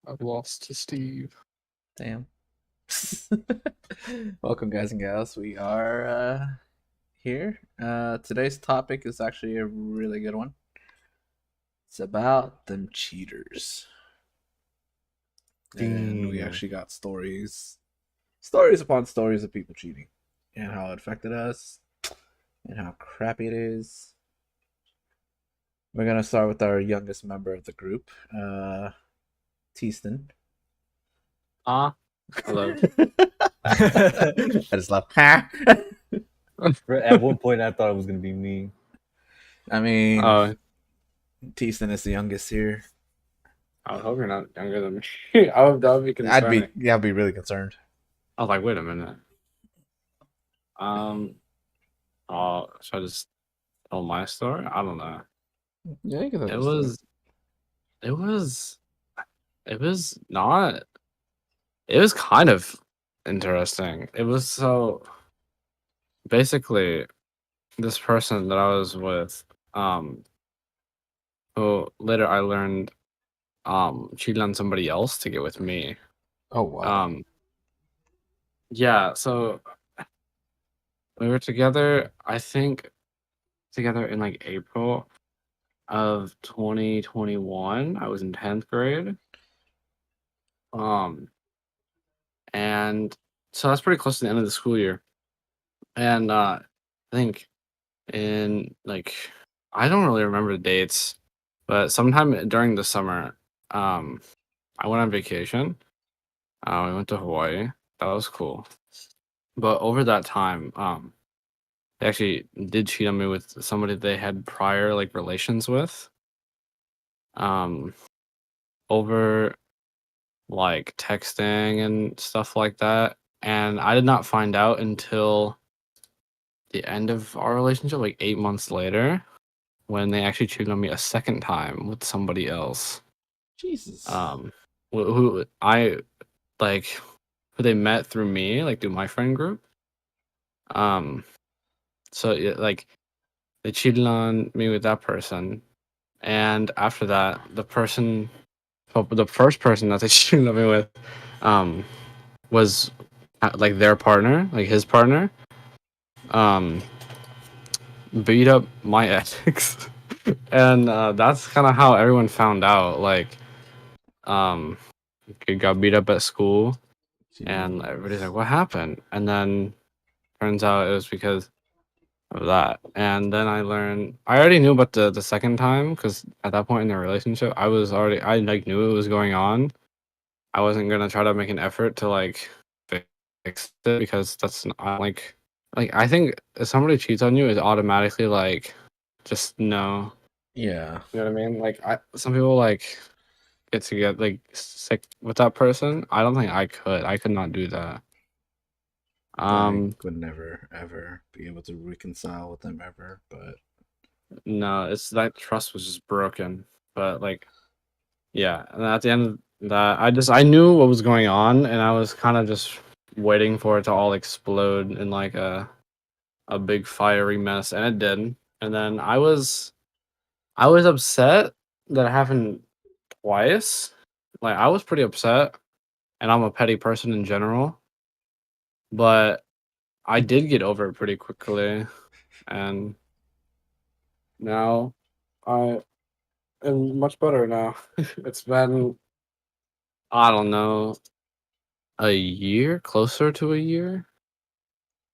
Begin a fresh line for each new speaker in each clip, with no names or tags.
I've lost to Steve.
Damn. Welcome, guys and gals. We are here. Today's topic is actually a really good one. It's about them cheaters. And we
Damn.
actually got stories upon stories of people cheating and how it affected us and how crappy it is. We're going to start with our youngest member of the group, Teaston.
Hello.
I just laughed.
At one point, I thought it was gonna be me.
I mean,
Uh,
Teaston is the youngest here.
I hope you're not younger than me. That would be concerning.
I'd be really concerned.
I was like, wait a minute. Um, should I just tell my story? I don't know.
Yeah, you can tell
It
the story.
was, it was, it was not. It was kind of interesting. It was so basically this person that I was with, who later I learned, cheated on somebody else to get with me.
Oh wow.
Um, yeah. So we were together, I think together in like April of 2021. I was in 10th grade. Um, and so that's pretty close to the end of the school year. And I think in like, I don't really remember the dates, but sometime during the summer, um, I went on vacation. We went to Hawaii. That was cool. But over that time, they actually did cheat on me with somebody they had prior like relations with. Um, over like texting and stuff like that. And I did not find out until the end of our relationship, like 8 months later, when they actually cheated on me a second time with somebody else.
Jesus.
Um, who I like, who they met through me, like through my friend group. Um, so yeah, like they cheated on me with that person, and after that, the first person that they cheated on me with, um, was like their partner, like his partner, um, beat up my ex, and that's kind of how everyone found out. Like, um, he got beat up at school, and everybody's like,
Jeez.
"What happened?" And then turns out it was because of that. And then I already knew about the second time because at that point in the relationship, I like knew it was going on. I wasn't gonna try to make an effort to like fix it because that's not like I think if somebody cheats on you is automatically like just no.
Yeah.
You know what I mean? Like some people like get to get like sick with that person. I don't think I could. I could not do that.
I
Um
would never ever be able to reconcile with them ever, but
no, it's that trust was just broken. But like yeah, and at the end of that I knew what was going on and I was kind of just waiting for it to all explode in like a big fiery mess, and it did. And then I was upset that it happened twice. Like I was pretty upset, and I'm a petty person in general, but I did get over it pretty quickly, and now I am much better now. It's been, I don't know, a year, closer to a year,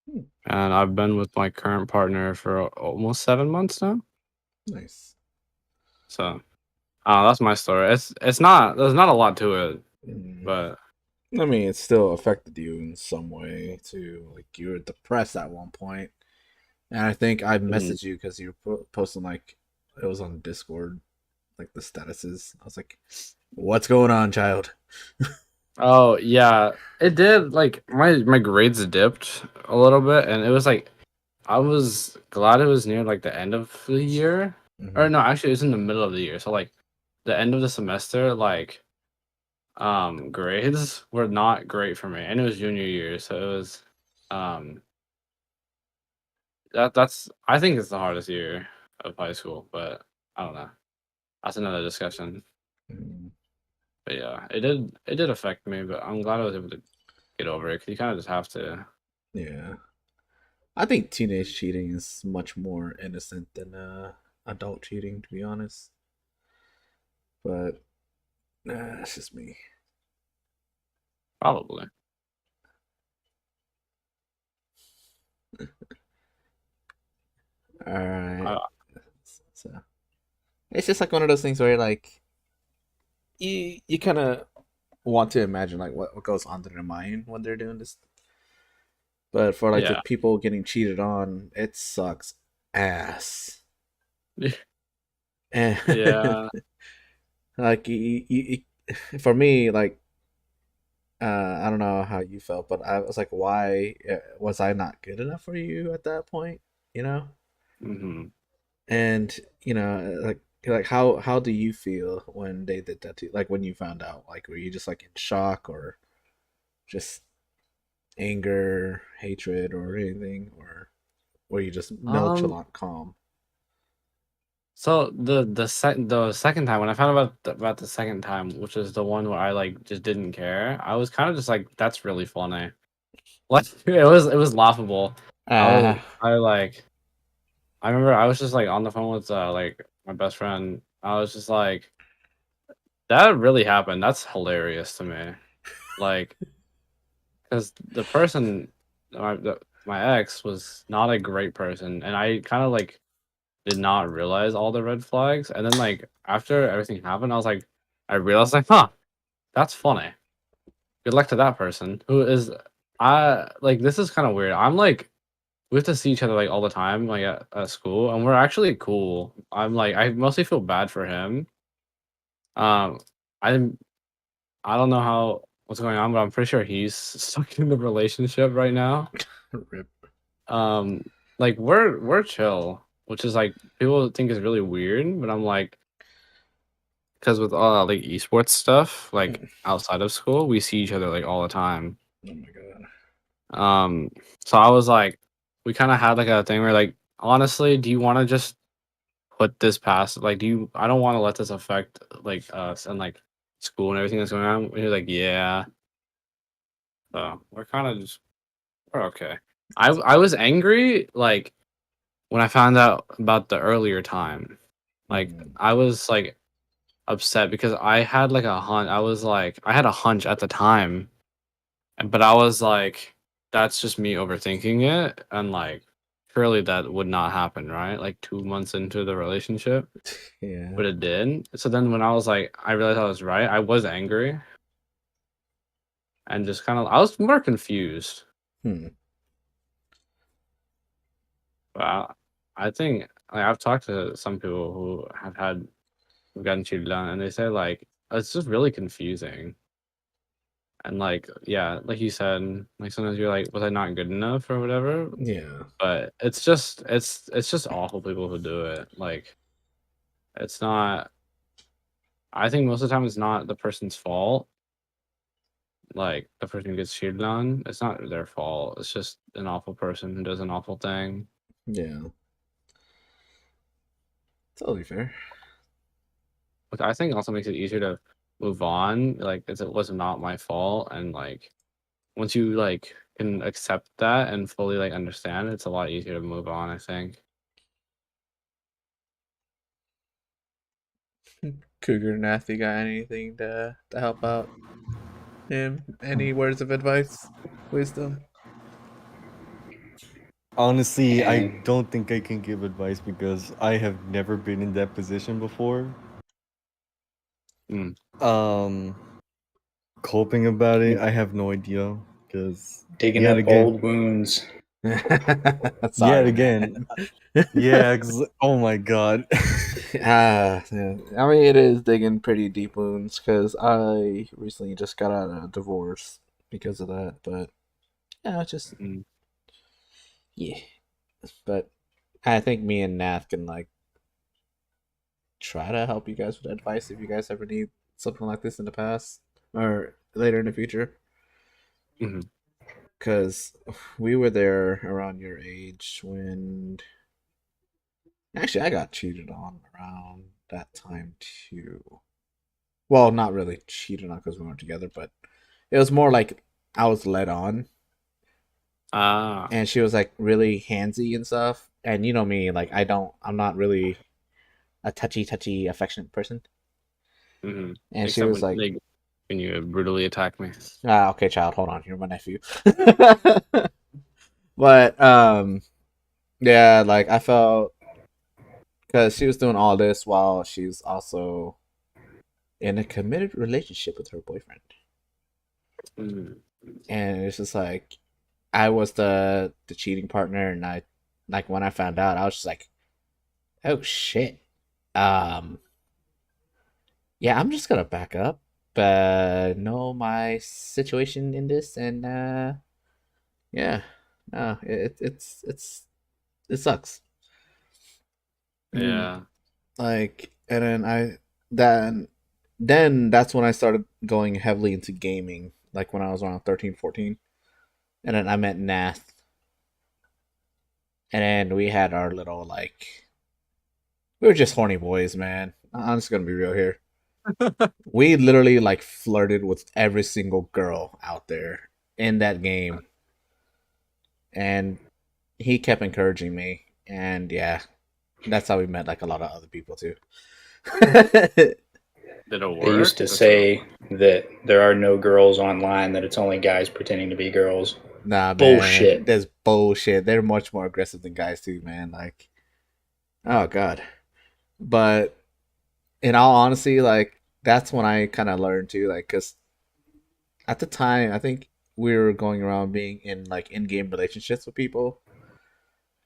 hmm,
and I've been with my current partner for almost 7 months now.
nice.
So, that's my story. It's not there's not a lot to it,
Mm.
but
I mean, it still affected you in some way too. Like you were depressed at one point, and I think I
mhm.
messaged you because you were posting like it was on Discord, like the statuses. I was like, "What's going on, child?"
Oh yeah, it did. Like my grades dipped a little bit, and it was like I was glad it was near like the end of the year,
Hmm.
or no, actually it was in the middle of the year. So like the end of the semester, like grades were not great for me, and it was junior year, so it was um that's I think it's the hardest year of high school, but I don't know. That's another discussion.
Mm.
But yeah, it did affect me, but I'm glad I was able to get over it. 'Cause you kind of just have to.
Yeah. I think teenage cheating is much more innocent than adult cheating, to be honest. But that's just me.
Probably.
All right.
Uh,
So it's just like one of those things where like you kind of want to imagine like what goes on in their mind when they're doing this. But for like the
yeah.
people getting cheated on, it sucks ass. And
Yeah.
like for me, like I don't know how you felt, but I was like, why was I not good enough for you at that point? You know,
Hmm.
and like how do you feel when they did that to you? Like when you found out, like were you just like in shock or just anger, hatred, or anything, or were you just
Um.
nonchalant, calm?
So the second time when I found out about the second time, which is the one where I like just didn't care, I was kind of just like, that's really funny. Like it was laughable.
Ah,
I remember I was just like on the phone with like my best friend. I was just like, that really happened. That's hilarious to me. Like, because my ex was not a great person, and I kind of like did not realize all the red flags. And then like after everything happened, I was like, I realized like, huh, that's funny. Good luck to that person who is. I like this is kind of weird. I'm like we have to see each other like all the time, like at school, and we're actually cool. I'm like I mostly feel bad for him. Um, I I don't know how what's going on, but I'm pretty sure he's stuck in the relationship right now.
rip.
Um, like we're chill, which is like people think is really weird, but I'm like, because with like esports stuff, like
Oh
outside of school, we see each other like all the time.
my god.
Um, so I was like, we kind of had like a thing where like, honestly, do you want to just put this past? Like, do you? I don't want to let this affect like us and like school and everything that's going on. And he was like, yeah. So we're kind of just we're okay. I was angry like when I found out about the earlier time. Like
Mm,
I was like upset because I had like a hunch. I was like I had a hunch at the time, but I was like, that's just me overthinking it, and like surely that would not happen, right? Like 2 months into the relationship,
yeah.
but it did. So then when I was like, I realized I was right. I was angry and just kind of I was more confused.
Hmm.
But I think like I've talked to some people who have had who've gotten cheated on, and they say like it's just really confusing. And like yeah, like you said, like sometimes you're like, was I not good enough or whatever?
Yeah.
But it's just awful people who do it. Like it's not. I think most of the time it's not the person's fault. Like the person who gets cheated on, it's not their fault. It's just an awful person who does an awful thing.
Yeah. Totally fair.
Which I think also makes it easier to move on. Like it was not my fault, and like once you like can accept that and fully like understand, it's a lot easier to move on. I think.
Cougar Nathy got anything to help out him? Any words of advice? Wisdom?
Honestly, I
And
don't think I can give advice because I have never been in that position before.
Mm.
Um, Coping about it,
you're
I have no idea because
digging
yet
up
again,
old wounds.
yet
Sorry,
again,
man.
yeah. Oh my god.
Yeah. I mean, it is digging pretty deep wounds because I recently just got out of a divorce because of that. But yeah, it's just
Mm.
yeah. But I think me and Nath can like try to help you guys with advice if you guys ever need something like this in the past or later in the future.
Mhm.
Because we were there around your age when actually I got cheated on around that time too. Well, not really cheated on because we weren't together, but it was more like I was led on,
Ah,
and she was like really handsy and stuff. And you know me, like I'm not really a touchy, affectionate person.
mm-hmm.
And she
Except
was
when
like,
they when you brutally attack me.
ah, okay, child, hold on, you're my nephew. But yeah, like I felt because she was doing all this while she's also in a committed relationship with her boyfriend,
Mm.
and it's just like I was the cheating partner, and I like when I found out, I was just like, oh shit. Um, yeah, I'm just gonna back up, know my situation in this, and yeah, no, it sucks. Mm,
Yeah.
like, and then then that's when I started going heavily into gaming, like when I was around 13, 14. And then I met Nath, and then we had our little like we were just horny boys, man. I'm just gonna be real here. We literally like flirted with every single girl out there in that game, and he kept encouraging me, and yeah, that's how we met like a lot of other people too.
Did it
They used
work?
to
That's a,
say that there are no girls online, that it's only guys pretending to be girls.
Nah, man,
Bullshit.
that's bullshit. They're much more aggressive than guys too, man. Like, oh god. But in all honesty, like that's when I kind of learned too, like, cause at the time I think we were going around being in like in-game relationships with people,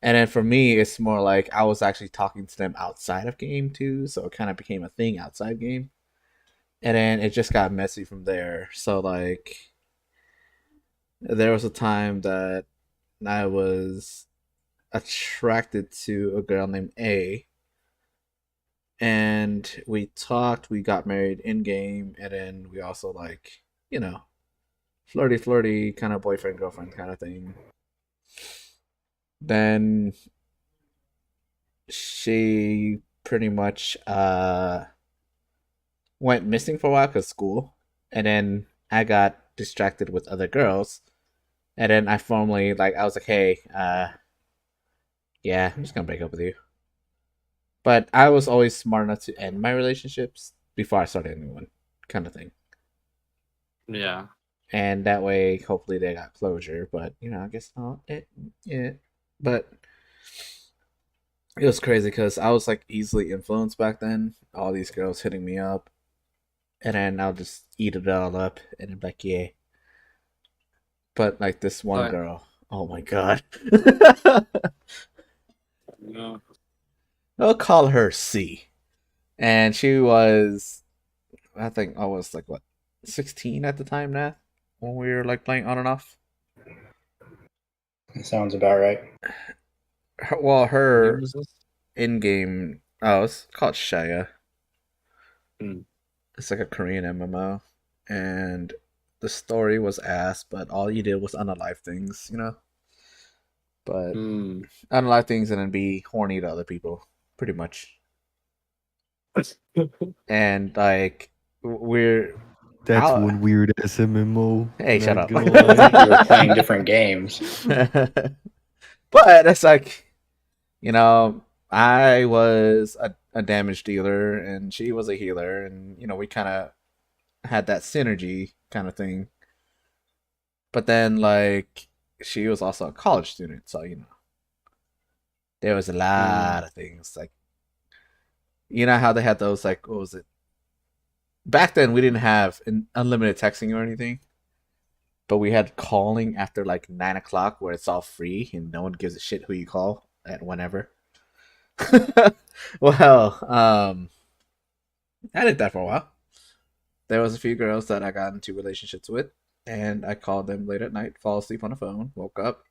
and then for me, it's more like I was actually talking to them outside of game too, so it kind of became a thing outside game, and then it just got messy from there. So like, there was a time that I was attracted to a girl named A, and we talked, we got married in game, and then we also like, you know, flirty kind of boyfriend girlfriend kind of thing. Then she pretty much went missing for a while because school, and then I got distracted with other girls, and then I formally like I was like, hey, yeah, I'm just gonna break up with you. But I was always smart enough to end my relationships before I started anyone, kind of thing.
yeah.
And that way, hopefully, they got closure. But I guess not. Yeah, but it was crazy because I was like easily influenced back then. All these girls hitting me up, and then I'll just eat it all up, and I'm like, yeah. But like this one
But
girl, oh my god,
no.
I'll call her C, and she was, I think I was like what, 16 at the time now, when we were like playing on and off.
That sounds about right.
Well,
What game
her
was this?
in-game, oh, it's called Shaya.
Hmm.
It's like a Korean MMO, and the story was ass, but all you did was unalive things. But
Hmm.
unalive things and then be horny to other people, pretty much. And like we're
That's
out.
one weird SMMO.
Hey, shut
Not
up.
gonna
I think
lie.
you were playing different games.
But it's like you know, I was a damage dealer and she was a healer, and we kind of had that synergy kind of thing. But then, like, she was also a college student, so there was a
Hmm.
lot of things. Like, you know how they had those, like, what was it? Back then, we didn't have unlimited texting or anything, but we had calling after like 9 o'clock, where it's all free and no one gives a shit who you call at whenever. Well, I did that for a while. There was a few girls that I got into relationships with, and I called them late at night, fall asleep on the phone, woke up.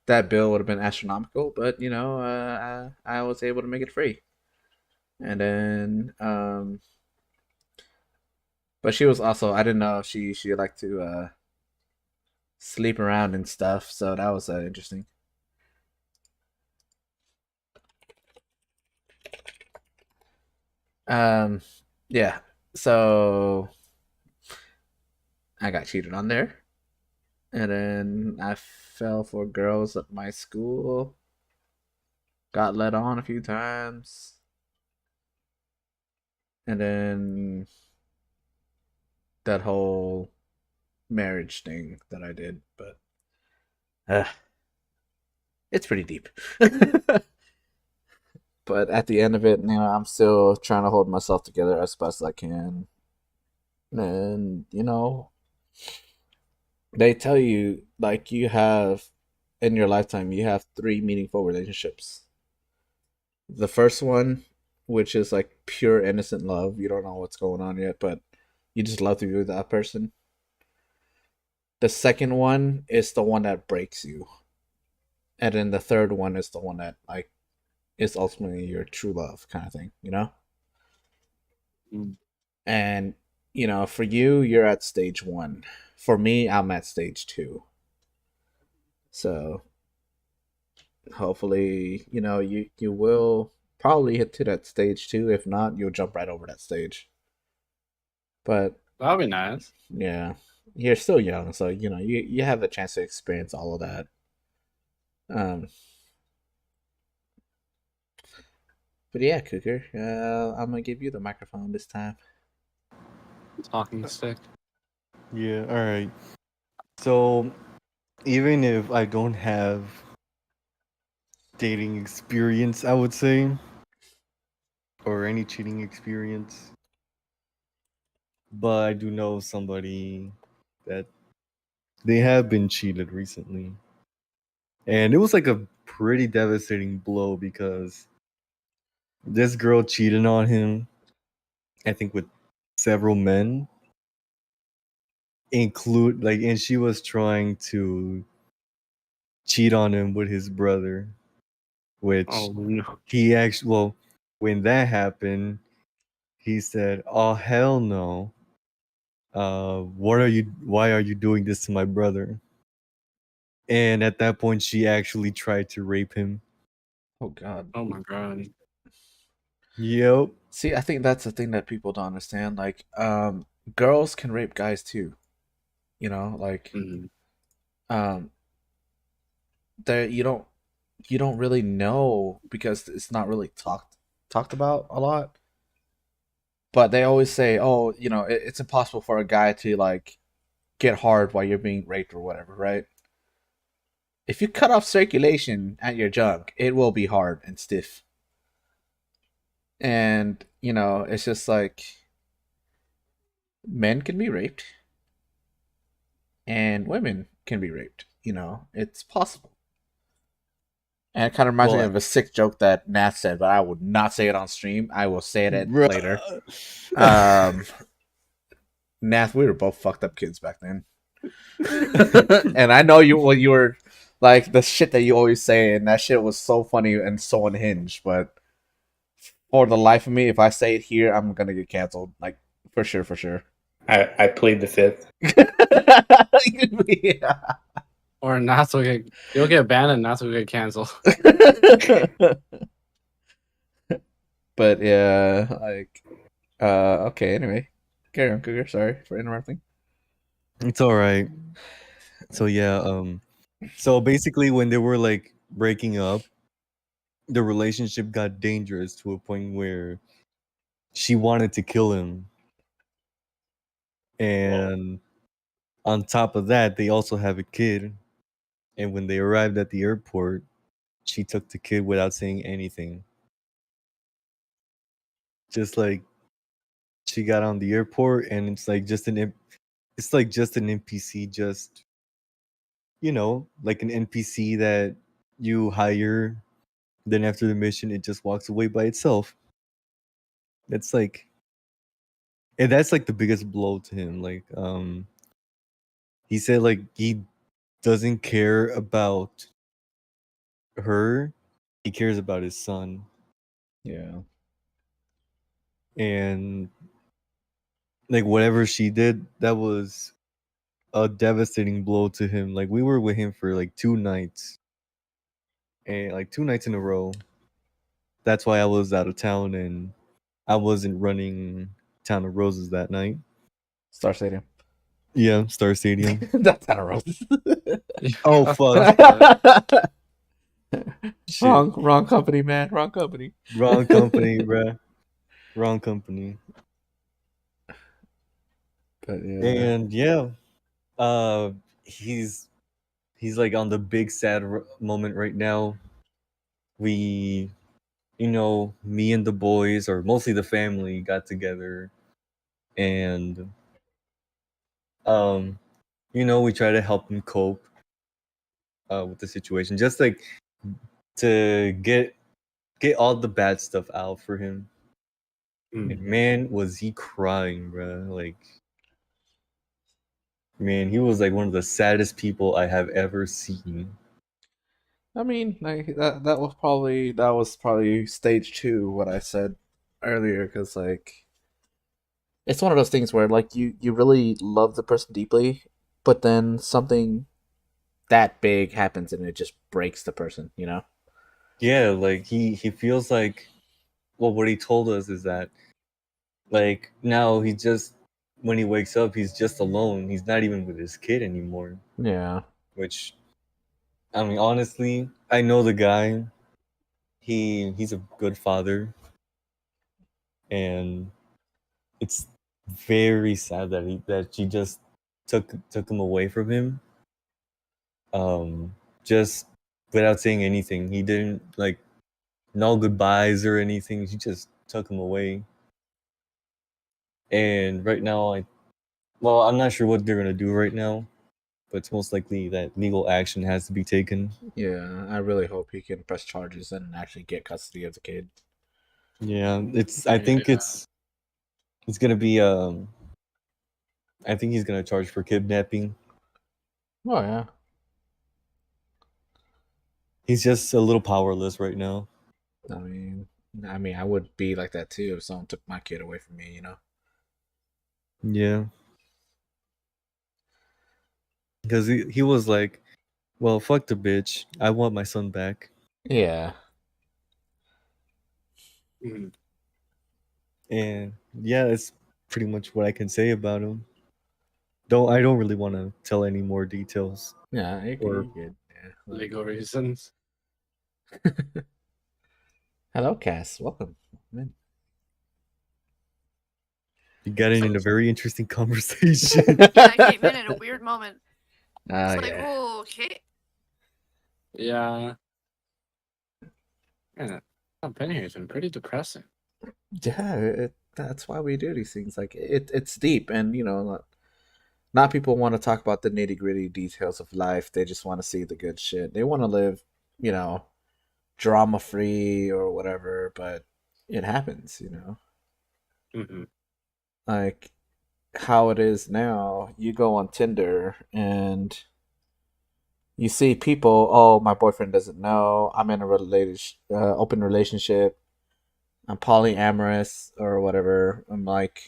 That bill would have been astronomical, but I was able to make it free. And then, but she was also, I didn't know she liked to sleep around and stuff, so that was interesting. Um, yeah. So I got cheated on there, and then I fell for girls at my school. Got led on a few times, and then that whole marriage thing that I did, but uh, it's pretty deep. But at the end of it, I'm still trying to hold myself together as best as I can. And, they tell you, like, you have, in your lifetime, you have three meaningful relationships. The first one, which is like pure innocent love, you don't know what's going on yet, but you just love to be with that person. The second one is the one that breaks you. And then the third one is the one that, like, is ultimately your true love kind of thing.
Mm.
And, for you, you're at stage one. For me, I'm at stage two. So hopefully, you will probably hit to that stage two. If not, you'll jump right over that stage. But
That'll be nice.
yeah, you're still young, so you have the chance to experience all of that. Um, but yeah, Cougar, I'm gonna give you the microphone this time.
Talking stick.
Yeah, all right. So, even if I don't have dating experience, I would say, or any cheating experience, but I do know somebody that they have been cheated recently. And it was like a pretty devastating blow because this girl cheated on him, I think, with several men, and she was trying to cheat on him with his brother, which
Oh no.
he actually, well, when that happened, he said, "Oh hell no! Why are you doing this to my brother?" And at that point, she actually tried to rape him.
Oh God.
Oh my god.
Yep.
See, I think that's the thing that people don't understand. Like, girls can rape guys too. Like,
Mhm.
um, that you don't really know because it's not really talked about a lot. But they always say, oh, it's impossible for a guy to like get hard while you're being raped or whatever, right? If you cut off circulation at your junk, it will be hard and stiff. And, it's just like men can be raped and women can be raped. It's possible. And it kind of reminds me
Well,
of a sick joke that Nat said, but I would not say it on stream. I will say it
bruh.
later. Um, Nath, we were both fucked up kids back then. And I know you were like the shit that you always say, and that shit was so funny and so unhinged. But for the life of me, if I say it here, I'm gonna get canceled. Like, for sure, for sure.
I plead the fifth.
Yeah.
Or not will get you'll get banned and not will get canceled.
But yeah, like, okay. Anyway, carry on, Cougar. Sorry for interrupting.
It's all right. So yeah, so basically when they were like breaking up, the relationship got dangerous to a point where she wanted to kill him. And on top of that, they also have a kid. And when they arrived at the airport, she took the kid without saying anything. Just like she got on the airport and it's like just an NPC, just like an NPC that you hire, then after the mission it just walks away by itself. That's like and that's like the biggest blow to him. Like he said like he doesn't care about her, he cares about his son.
Yeah.
And like whatever she did, that was a devastating blow to him. Like we were with him for like 2 nights, and like 2 nights in a row. That's why I was out of town and I wasn't running Town of Roses that night.
Star Stadium.
Yeah, Star Stadium.
That's Town of Roses.
Oh fuck! Shit,
wrong company, man. Wrong company.
wrong company, bruh. Wrong company.
But yeah.
And yeah, uh, he's like on the big sad moment right now. We, me and the boys, or mostly the family, got together, and we try to help him cope with the situation, just like to get all the bad stuff out for him. And man, was he crying, bro! Like, man, he was like one of the saddest people I have ever seen.
I mean, like that was probably stage 2 what I said earlier, because like it's one of those things where like you really love the person deeply, but then something that big happens and it just breaks the person, you know?
Yeah, like he feels like, well, what he told us is that, like, now he just, when he wakes up, he's just alone. He's not even with his kid anymore.
Yeah.
Which, I mean, honestly, I know the guy. He's a good father, and it's very sad that she just took him away from him. Just without saying anything. He didn't, like, no goodbyes or anything. She just took him away. And right now, I'm not sure what they're gonna do right now, but it's most likely that legal action has to be taken.
Yeah, I really hope he can press charges and actually get custody of the kid.
Yeah, I think it's gonna be I think he's gonna charge for kidnapping.
Oh yeah.
He's just a little powerless right now.
I mean, I would be like that too if someone took my kid away from me, you know?
Yeah, because he was like, well, fuck the bitch, I want my son back.
Yeah.
And yeah, that's pretty much what I can say about him. I don't really want to tell any more details.
Yeah, you're
Or
good. Yeah.
Legal reasons.
Hello, Cass. Welcome. Man.
you got in a very interesting conversation.
Yeah, I came in at a weird moment.
Ah,
It's like,
yeah.
oh, okay.
Yeah. Yeah. I've been here. It's been pretty depressing.
Yeah, that's why we do these things. Like it's deep, and you know, not people want to talk about the nitty gritty details of life. They just want to see the good shit. They want to live, you know, drama free or whatever. But it happens, you know.
Mm-hmm.
Like how it is now. You go on Tinder and you see people. Oh, my boyfriend doesn't know. I'm in a open relationship. I'm polyamorous or whatever. I'm like,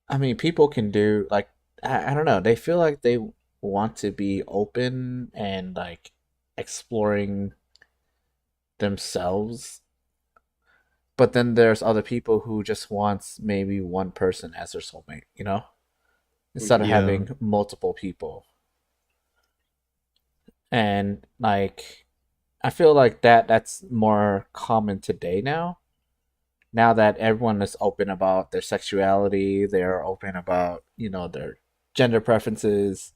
I mean, people can do like I don't know. They feel like they want to be open and like exploring themselves, but then there's other people who just wants maybe one person as their soulmate, you know, instead of
Yeah.
having multiple people. And like, I feel like that's more common today now. Now that everyone is open about their sexuality, they're open about, you know, their gender preferences,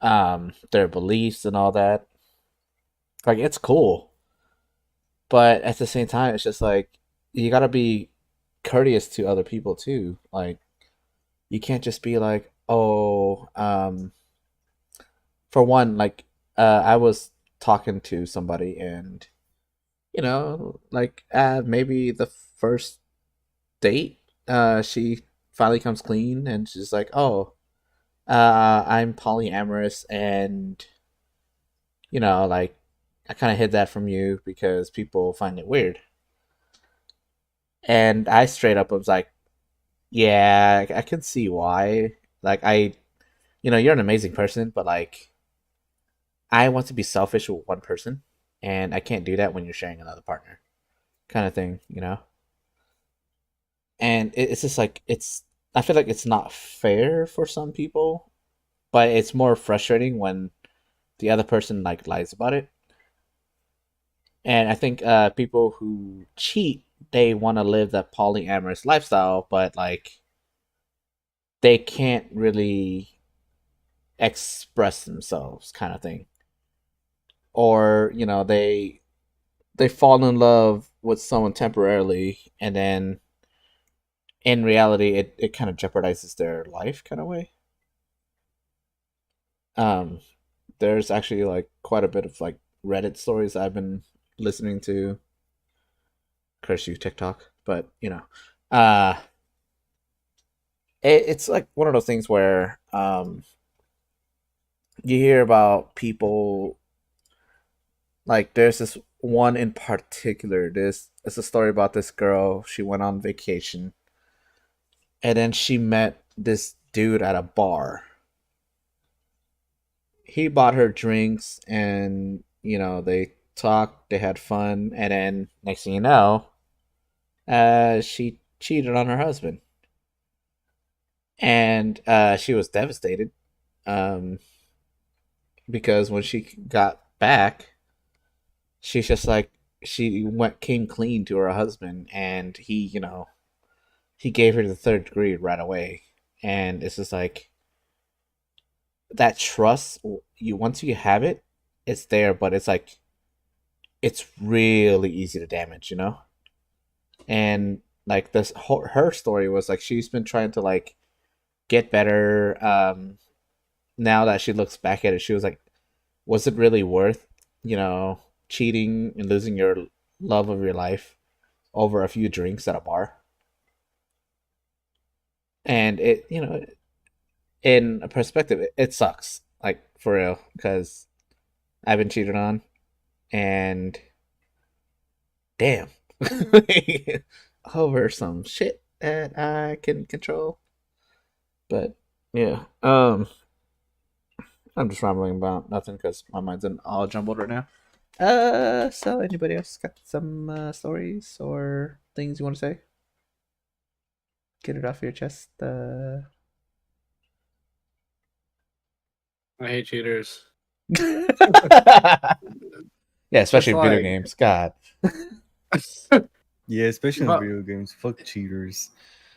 their beliefs and all that. Like it's cool. But at the same time it's just like you gotta be courteous to other people too. Like you can't just be like, oh, for one, like I was talking to somebody and you know, like maybe the first date, she finally comes clean and she's like, oh, I'm polyamorous and you know, like I kind of hid that from you because people find it weird. And I straight up was like, yeah, I can see why. Like you know, you're an amazing person, but like I want to be selfish with one person and I can't do that when you're sharing another partner. Kind of thing, you know? and it's just like it's. I feel like it's not fair for some people, but it's more frustrating when the other person like lies about it. And I think people who cheat, they want to live that polyamorous lifestyle, but like they can't really express themselves, kind of thing. Or they fall in love with someone temporarily, and then in reality, it kind of jeopardizes their life, kind of way. Um, there's actually like quite a bit of like Reddit stories I've been listening to. Curse you, TikTok, but uh, it's like one of those things where you hear about people like there's this one in particular. This it's a story about this girl. She went on vacation, and then she met this dude at a bar. He bought her drinks, and they talked, they had fun, and then next thing you know, she cheated on her husband, and she was devastated, um, because when she got back, she's just like she went came clean to her husband, and he gave her the third degree right away, and it's just like that trust. You once you have it, it's there, but it's like it's really easy to damage, and like this her story was like she's been trying to like get better. Now that she looks back at it, she was like, was it really worth cheating and losing your love of your life over a few drinks at a bar? And in a perspective, it sucks, like for real, because I've been cheated on, and damn, over some shit that I can control. But yeah, I'm just rambling about nothing because my mind's all jumbled right now. So anybody else got some stories or things you want to say? Get it off your chest.
I hate cheaters.
Yeah, especially
Just
in video
like,
games. God.
Yeah, especially in
but
video games. Fuck cheaters.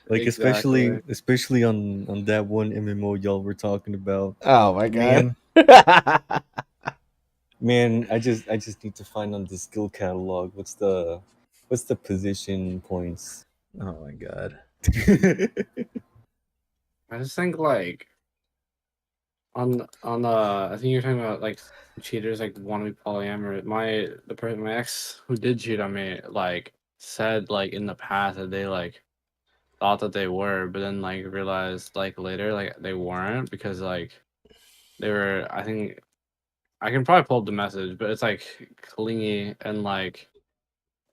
Like
exactly.
especially on that one MMO y'all were talking about.
Oh my god.
Man, man, I just need to find on the skill catalog what's the position points.
Oh my god.
I just think like on I think you're talking about like cheaters like want to be polyamorous. My ex who did cheat on me like said like in the past that they like thought that they were, but then like realized like later like they weren't because like they were. I think I can probably pull up the message, but it's like clingy and like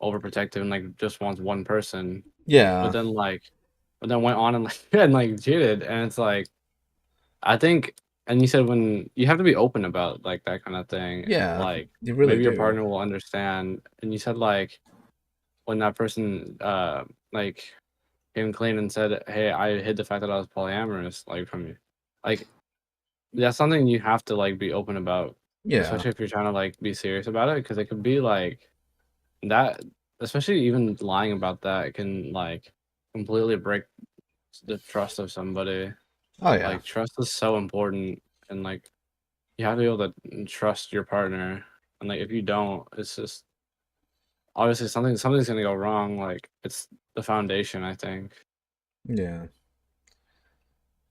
overprotective and like just wants one person, but
Yeah.
then like but then went on and like and like cheated, and it's like I think, and you said when you have to be open about like that kind of thing, and
Yeah.
like
You really
maybe your
do.
partner will understand. And you said like when that person like came clean and said, "Hey, I hid the fact that I was polyamorous like from you," like that's something you have to like be open about,
Yeah.
especially if you're trying to like be serious about it, because it could be like that. Especially even lying about that can like completely break the trust of somebody.
Oh yeah.
Like trust is so important, and like you have to be able to trust your partner. And like if you don't, it's just obviously something's gonna go wrong. Like it's the foundation, I think.
Yeah.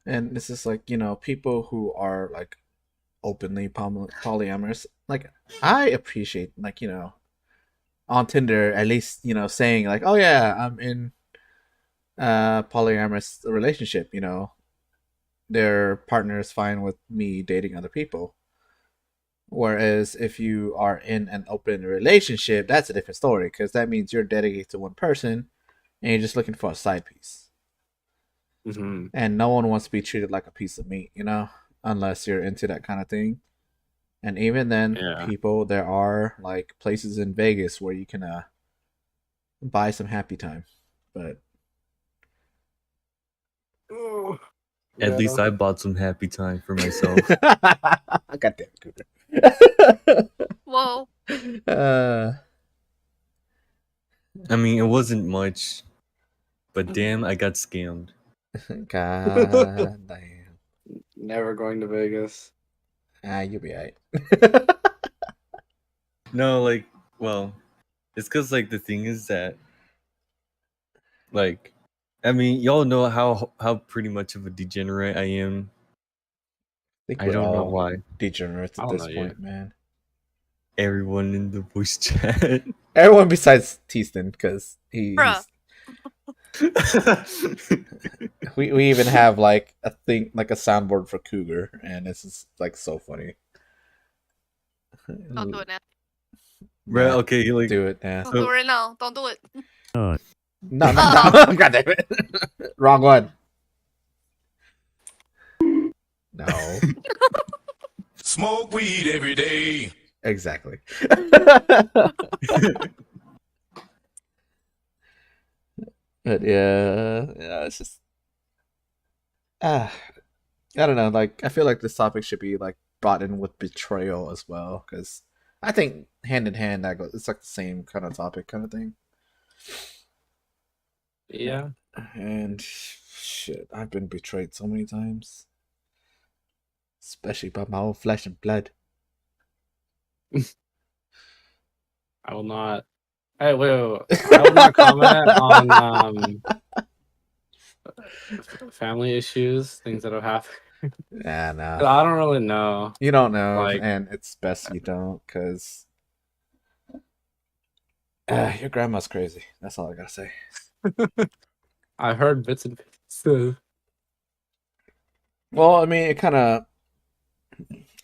And this is like, people who are like openly polyamorous. Like I appreciate like, on Tinder at least, saying like, "Oh yeah, I'm in a polyamorous relationship," Their partner is fine with me dating other people. Whereas if you are in an open relationship, that's a different story because that means you're dedicated to one person and you're just looking for a side piece.
Hmm.
And no one wants to be treated like a piece of meat, unless you're into that kind of thing. And even then,
Yeah.
there are like places in Vegas where you can buy some happy time. But
Oh,
At
yeah.
least I bought some happy time for myself.
God damn it, Cooper.
Whoa.
I mean, it wasn't much, but damn, I got scammed.
God damn.
Never going to Vegas.
You'll be alright.
No, like, well, it's because like the thing is that, like, I mean, y'all know how pretty much of a degenerate I am.
think
I
we're
don't know
all
why.
degenerates
I
at
don't
this
know
point, man.
Everyone in the voice chat.
Everyone besides Teaston, because
Bruh.
we even have like a thing, like a soundboard for Cougar, and this is like so funny.
Don't do it now.
Right?
Nah,
Okay, like,
do it, yeah.
Don't do it right now. Don't do it.
No, no. God damn it. Wrong one. No.
Smoke weed every day.
Exactly. But yeah, it's just I don't know. Like, I feel like this topic should be like brought in with betrayal as well, because I think hand in hand that goes. It's like the same kind of topic, kind of thing.
Yeah.
And shit, I've been betrayed so many times, especially by my own flesh and blood.
I will not. Hey, wait. I will not comment on family issues, things that have happened.
Yeah, nah.
I don't really know.
You don't know,
Like-
and it's best you don't, because your grandma's crazy. That's all I gotta say.
I've heard bits and pieces.
Well, I mean, it kind of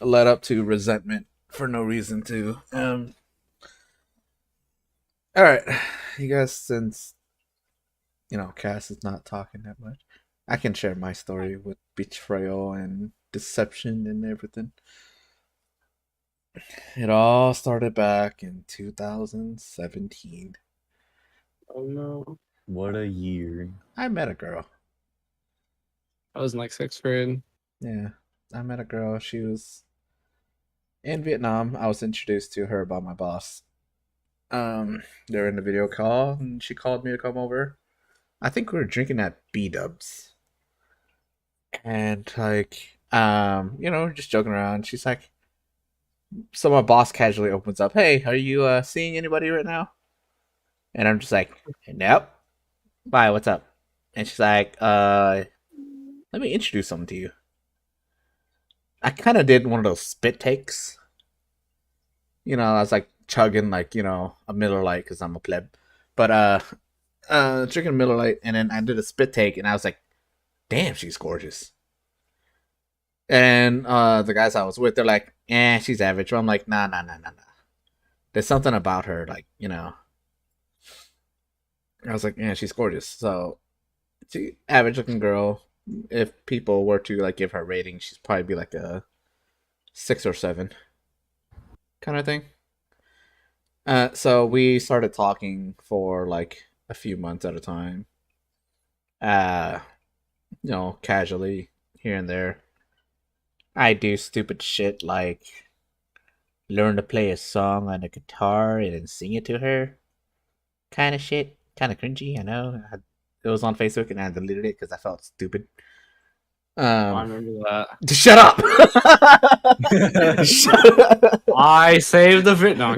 led up to resentment for no reason, too. All right, you guys, since Cass is not talking that much, I can share my story with betrayal and deception and everything. It all started back in 2017.
Oh no.
what a year.
I met a girl.
I was in like 6th grade.
Yeah, I met a girl. She was in Vietnam. I was introduced to her by my boss. They're in the video call, and she called me to come over. I think we were drinking at B-Dubs. And like, just joking around. She's like, so my boss casually opens up, "Hey, are you seeing anybody right now?" And I'm just like, "Nope. Bye, what's up?" And she's like, let me introduce something to you. I kind of did one of those spit takes. I was like chugging like, a Miller Lite because I'm a pleb. But drinking Miller Lite, and then I did a spit take, and I was like, damn, she's gorgeous. And the guys I was with, they're like, she's average. But I'm like, nah. There's something about her, like, I was like, yeah, she's gorgeous. So, she average looking girl. If people were to like give her a rating, she'd probably be like a 6 or 7 kind of thing. So we started talking for like a few months at a time. Casually here and there. I do stupid shit like learn to play a song on a guitar and then sing it to her. Kind of shit. Kind of cringy, I know. It was on Facebook and I deleted it because I felt stupid.
I remember that.
Shut up! Shut up!
I saved the vid. No,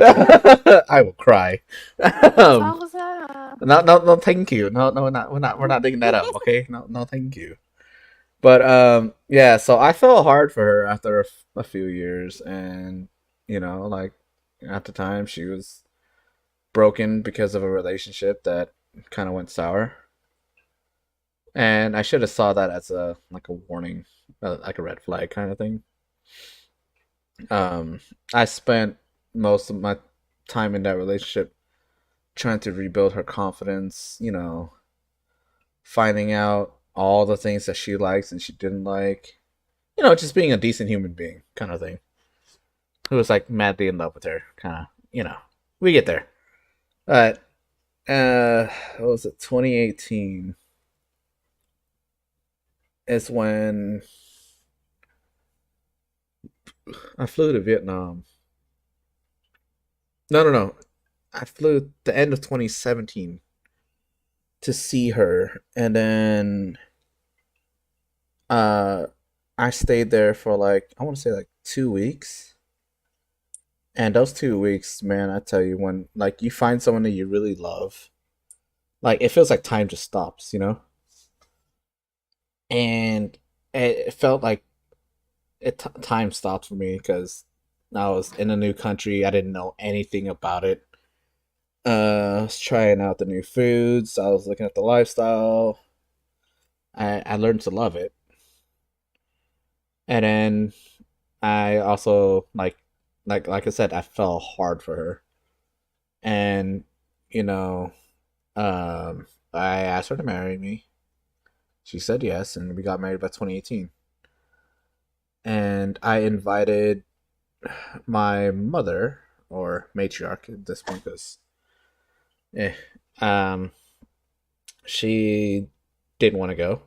I will cry.
How was that?
No, thank you. No, we're not digging that up, okay? No, thank you. But yeah. So I felt hard for her after a few years, and like at the time she was broken because of a relationship that kind of went sour, and I should have saw that as a warning, like a red flag kind of thing. I spent most of my time in that relationship trying to rebuild her confidence, finding out all the things that she likes and she didn't like, just being a decent human being kind of thing. Who was like madly in love with her, kind of, we get there. But what was it, 2018? is when I flew to Vietnam. No, no, no. I flew the end of 2017 to see her, and then uh, I stayed there for like I want to say like 2 weeks. And those 2 weeks, man, I tell you, when like you find someone that you really love, like it feels like time just stops, you know. And it felt like time stopped for me because I was in a new country. I didn't know anything about it. I was trying out the new foods. I was looking at the lifestyle. I learned to love it, and then I also like I said, I fell hard for her, and you know, I asked her to marry me. She said yes, and we got married by 2018. And I invited my mother, or matriarch at this point, because eh, um, she didn't want to go.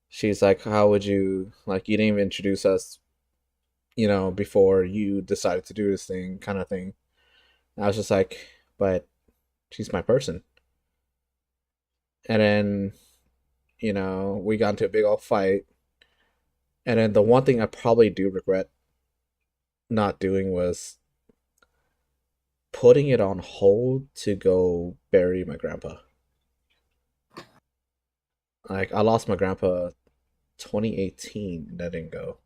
She's like, "How would you like? You didn't even introduce us, before you decided to do this thing, kind of thing." And I was just like, "But she's my person." And then, we got into a big old fight. And then the one thing I probably do regret not doing was putting it on hold to go bury my grandpa. Like I lost my grandpa 2018 and I didn't go.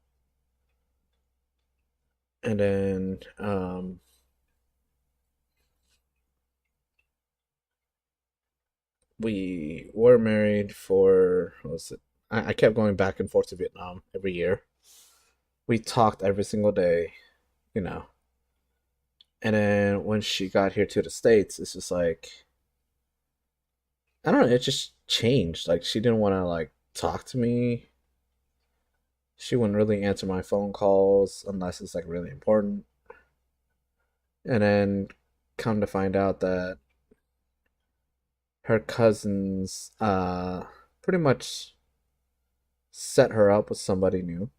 And then we were married for what was it? I kept going back and forth to Vietnam every year. We talked every single day, you know. And then when she got here to the States, it's just like I don't know, it just changed. Like she didn't want to like talk to me. She wouldn't really answer my phone calls unless it's like really important. And then come to find out that her cousins pretty much set her up with somebody new.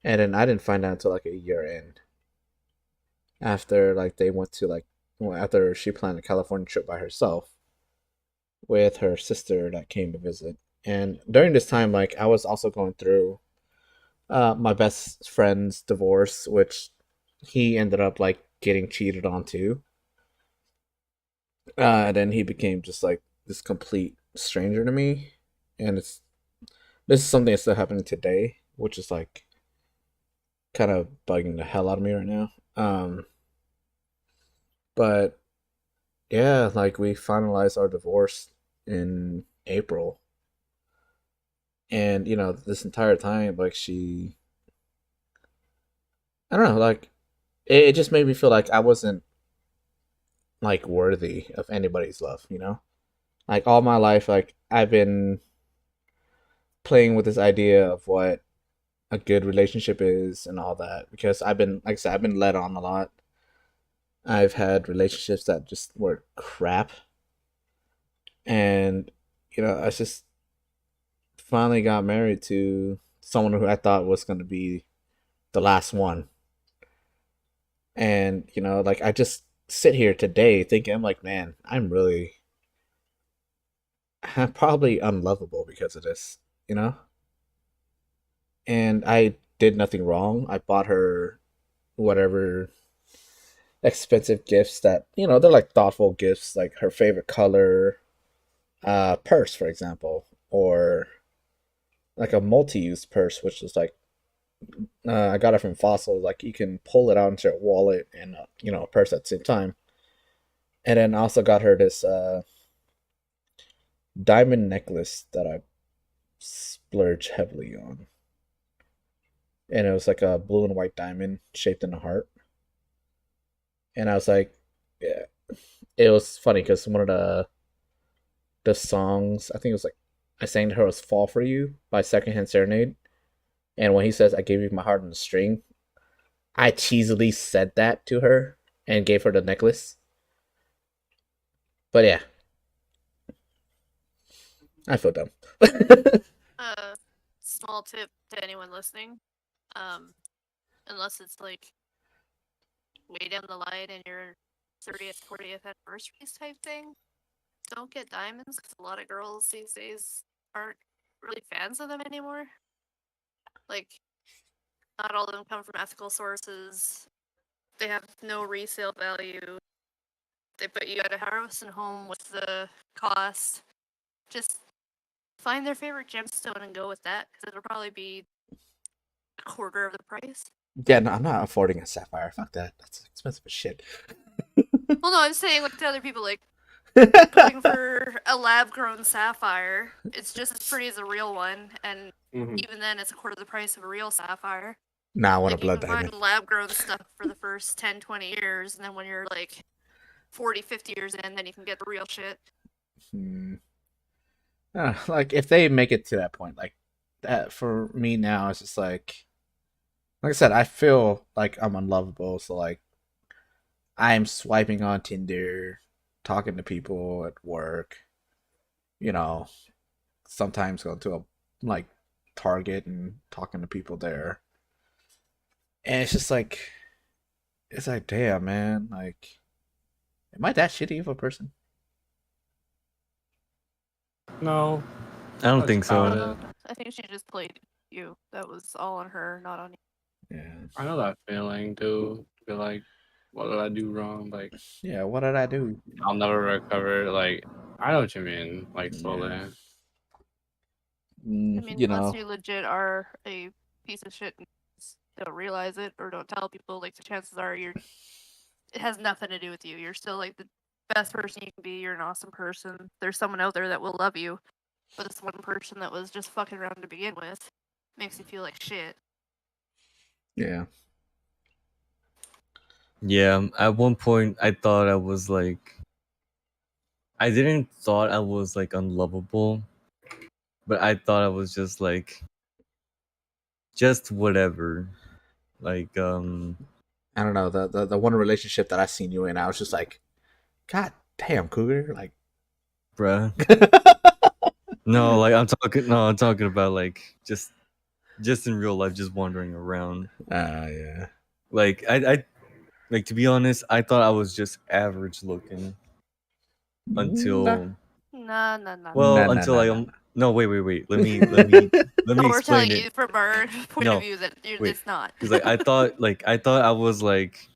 And then I didn't find out until like a year in. After like they went to like after she planned a California trip by herself with her sister that came to visit. And during this time, like I was also going through my best friend's divorce, which he ended up like getting cheated on too. And then he became just like this complete stranger to me. And this is something that's still happening today, which is like kind of bugging the hell out of me right now. But yeah, like we finalized our divorce in April. And this entire time, like I don't know, like it just made me feel like I wasn't like worthy of anybody's love. Like all my life, like I've been playing with this idea of what a good relationship is and all that because I've been, like I said, I've been led on a lot. I've had relationships that just were crap, and I just finally got married to someone who I thought was going to be the last one. And like I just sit here today thinking, I'm like, man, I'm probably unlovable because of this, you know? And I did nothing wrong. I bought her whatever expensive gifts that, they're like thoughtful gifts, like her favorite color, purse, for example, or like a multi-use purse, which is like, I got it from Fossil. Like you can pull it out into your wallet and, a purse at the same time. And then I also got her this diamond necklace that I splurge heavily on. And it was like a blue and white diamond shaped in a heart. And I was like, yeah. It was funny because one of the songs, I think it was like I sang to her was "Fall for You" by Secondhand Serenade. And when he says "I gave you my heart on a string," I cheesily said that to her and gave her the necklace. But yeah, I feel dumb.
Small tip to anyone listening. Unless it's like way down the line and your 30th, 40th anniversaries type thing, don't get diamonds because a lot of girls these days aren't really fans of them anymore. Like, not all of them come from ethical sources. They have no resale value. They put you at a house and home with the cost. Just find their favorite gemstone and go with that because it'll probably be a quarter of the price.
Yeah, no, I'm not affording a sapphire. Fuck that. That's expensive as shit.
Well, no, I'm saying like to other people, like going for a lab-grown sapphire. It's just as pretty as a real one, and even then, it's a quarter of the price of a real sapphire.
Nah, I want
Like,
a blood
you can
diamond.
find lab-grown stuff for the first 10, 20 years, and then when you're like 40, 50 years in, then you can get the real shit.
Like if they make it to that point, like that for me now, it's just like I said, I feel like I'm unlovable. So like I'm swiping on Tinder, talking to people at work. You know, sometimes go to a like Target and talking to people there, and it's just like damn man, like am I that shitty of a person?
No,
I don't
that's
think so.
about it.
I think she just played you. That was all on her, not on you.
Yeah,
I know that feeling too. Feel like, what did I do wrong? Like,
yeah. What did I do?
I'll never recover. Like, I know what you mean. Like, fully.
Yeah.
I mean,
You
unless
know,
you legit are a piece of shit and don't realize it or don't tell people, like the chances are it has nothing to do with you. You're still like the best person you can be. You're an awesome person. There's someone out there that will love you, but this one person that was just fucking around to begin with makes you feel like shit.
yeah.
Yeah, at one point I thought I was like, I didn't thought I was like unlovable, but I thought I was just like, just whatever. Like,
I don't know the one relationship that I seen you in. I was just like, God damn, Cougar. Like,
bruh. No, like I'm talking about like just in real life, just wandering around.
yeah.
Like I like, to be honest, I thought I was just average looking until
Nah.
until I no, wait. Let me
No, we're telling
explain it.
you from our point of
No,
view that
wait.
it's not.
Because like I thought I was like,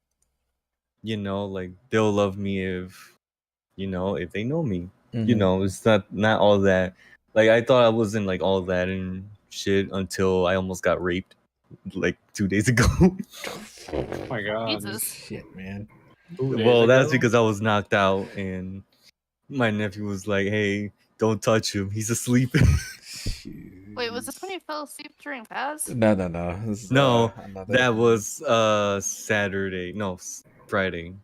you know, like they'll love me if, you know, if they know me. You
Mhm.
know, it's not all that. Like I thought I wasn't like all that and shit until I almost got raped like 2 days ago.
Oh my god.
Jesus.
Shit, man.
2 days
Well, that's
ago?
because I was knocked out and my nephew was like, "Hey, don't touch him. He's asleep."
Wait, was this when you fell asleep during Paz?
No. This is,
No,
another.
that was Saturday. No, Friday.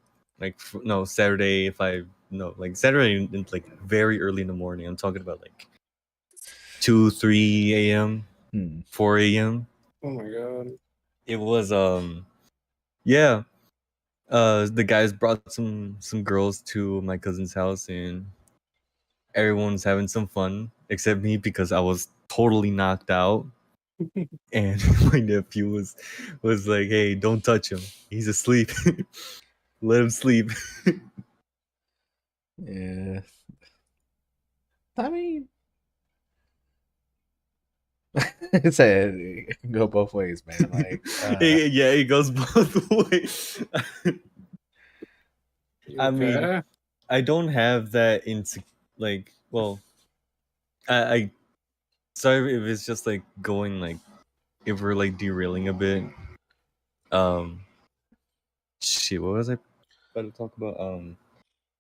Like no, Saturday. If I no, like Saturday in like very early in the morning. I'm talking about like 2, 3 a.m., 4 a.m.
Oh my god.
It was yeah. The guys brought some girls to my cousin's house and everyone's having some fun except me because I was totally knocked out. And my nephew was like, "Hey, don't touch him. He's asleep. Let him sleep."
Yeah. I mean, it's it can go both ways, man. Like,
Yeah, it goes both ways. I mean,
Okay.
I don't have that into like. Well, I sorry if it's just like going like if we're like derailing a bit. Shit, what was I about to talk about?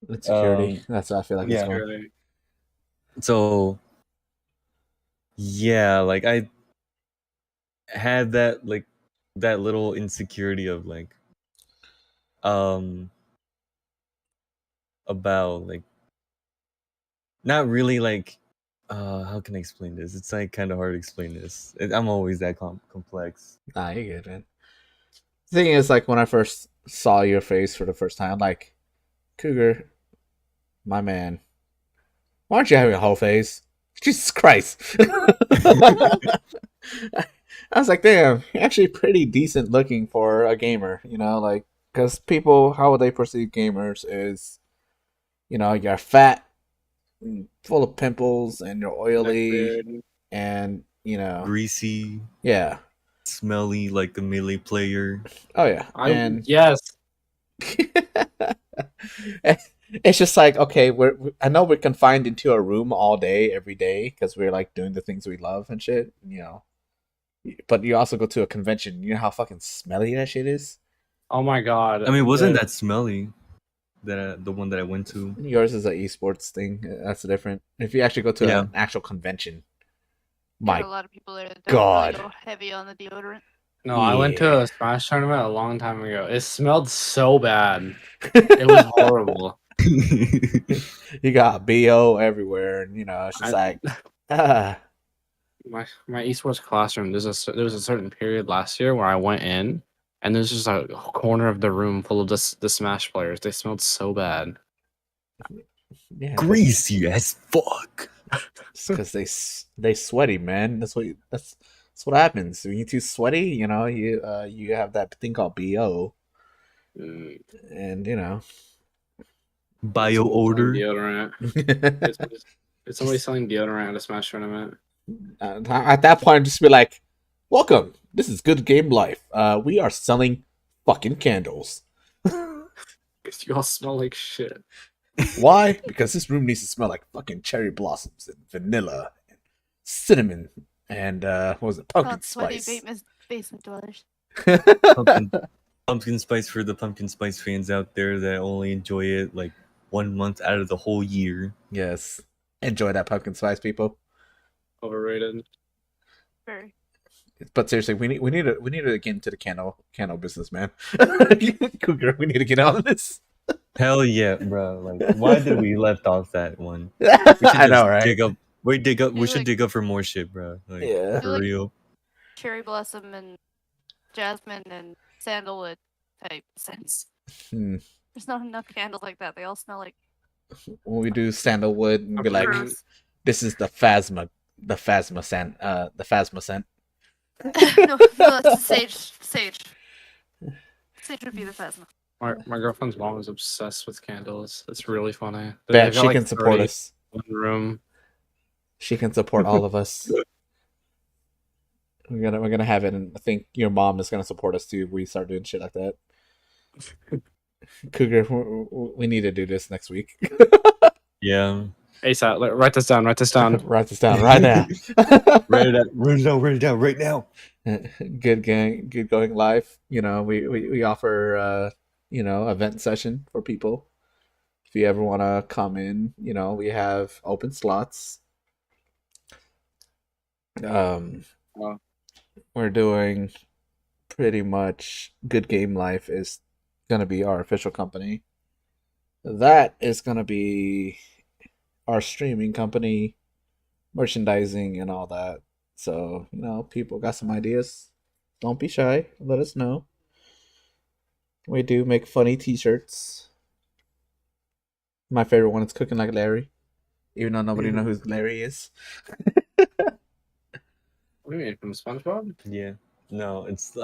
insecurity. That's what I feel like it's
Yeah.
going.
Really.
So yeah, like I had that like that little insecurity of like about like not really like how can I explain this? It's like kind of hard to explain this. I'm always that complex.
Nah, you good, man. The thing is, like, when I first saw your face for the first time, like, Cougar, my man, why aren't you having a whole face? Jesus Christ. I was like, damn, you're actually pretty decent looking for a gamer, you know, like, because people, how they perceive gamers is, you know, you're fat, full of pimples, and you're oily,
Neckbeard.
and, you know,
Greasy,
yeah.
smelly like a melee player.
Oh, yeah. And
Yes.
it's just like, okay, I know we're confined into a room all day, every day, because we're like doing the things we love and shit, you know. But you also go to a convention. You know how fucking smelly that shit is.
Oh my god.
I mean, it wasn't
The-
that smelly. The one that I went to.
Yours is an esports thing. That's different. If you actually go to
Yeah.
an actual convention,
There are
my
a lot of people there that
God.
don't really go heavy on the deodorant.
No, I went to
Yeah.
a Smash tournament a long time ago. It smelled so bad. It was horrible.
You got bo everywhere, and you know it's just like, ah,
My esports classroom. There was a certain period last year where I went in, and there's just a corner of the room full of the Smash players. They smelled so bad.
yeah,
Greasy as fuck.
because they sweaty, man. That's what happens when you're too sweaty. You know, you have that thing called bo,
Mm,
and you know.
Bio
someone selling
odor.
deodorant. It's somebody selling deodorant at a Smash tournament.
At that point, just be like, "Welcome. This is Good Game Life. We are selling fucking candles.
Because you all smell like shit.
Why? Because this room needs to smell like fucking cherry blossoms and vanilla and cinnamon and what was it? Pumpkin
Not sweaty
spice.
basement dwellers.
Pumpkin spice for the pumpkin spice fans out there that only enjoy it like 1 month out of the whole year.
Yes, enjoy that pumpkin spice, people.
Overrated.
Very.
But seriously, we need to get into the candle business, man. Cougar, we need to get on this.
Hell yeah, bro! Like, why did we left off that one? We
I know,
just
right?
dig up. We dig up. We
You're
should
like-
dig up for more shit, bro. Like,
Yeah.
for
You're like-
real.
Cherry blossom and jasmine and sandalwood type scents.
Hmm.
There's not enough candles like that. They all smell like
When we do sandalwood and be like,
gross.
this is the phasma scent. The phasma scent.
no, that's sage. Sage would be the phasma.
My girlfriend's mom is obsessed with candles. It's really funny.
Bet
They've got,
she
like,
can support
30
us.
in one room.
She can support all of us. We're gonna have it, and I think your mom is gonna support us too if we start doing shit like that. Cougar, we need to do this next week.
Yeah.
ASAP, write this down. Write this down.
Write this down right now.
Write it down right now.
Good going live. You know, we offer you know, event session for people. If you ever want to come in, you know, we have open slots.
Wow.
We're doing pretty much Good Game Life is gonna be our official company. That is gonna be our streaming company, merchandising and all that. So, you know, people got some ideas. Don't be shy. Let us know. We do make funny t-shirts. My favorite one is Cooking Like Larry. Even though nobody knows who Larry is.
What do you mean, from SpongeBob?
Yeah. No, it's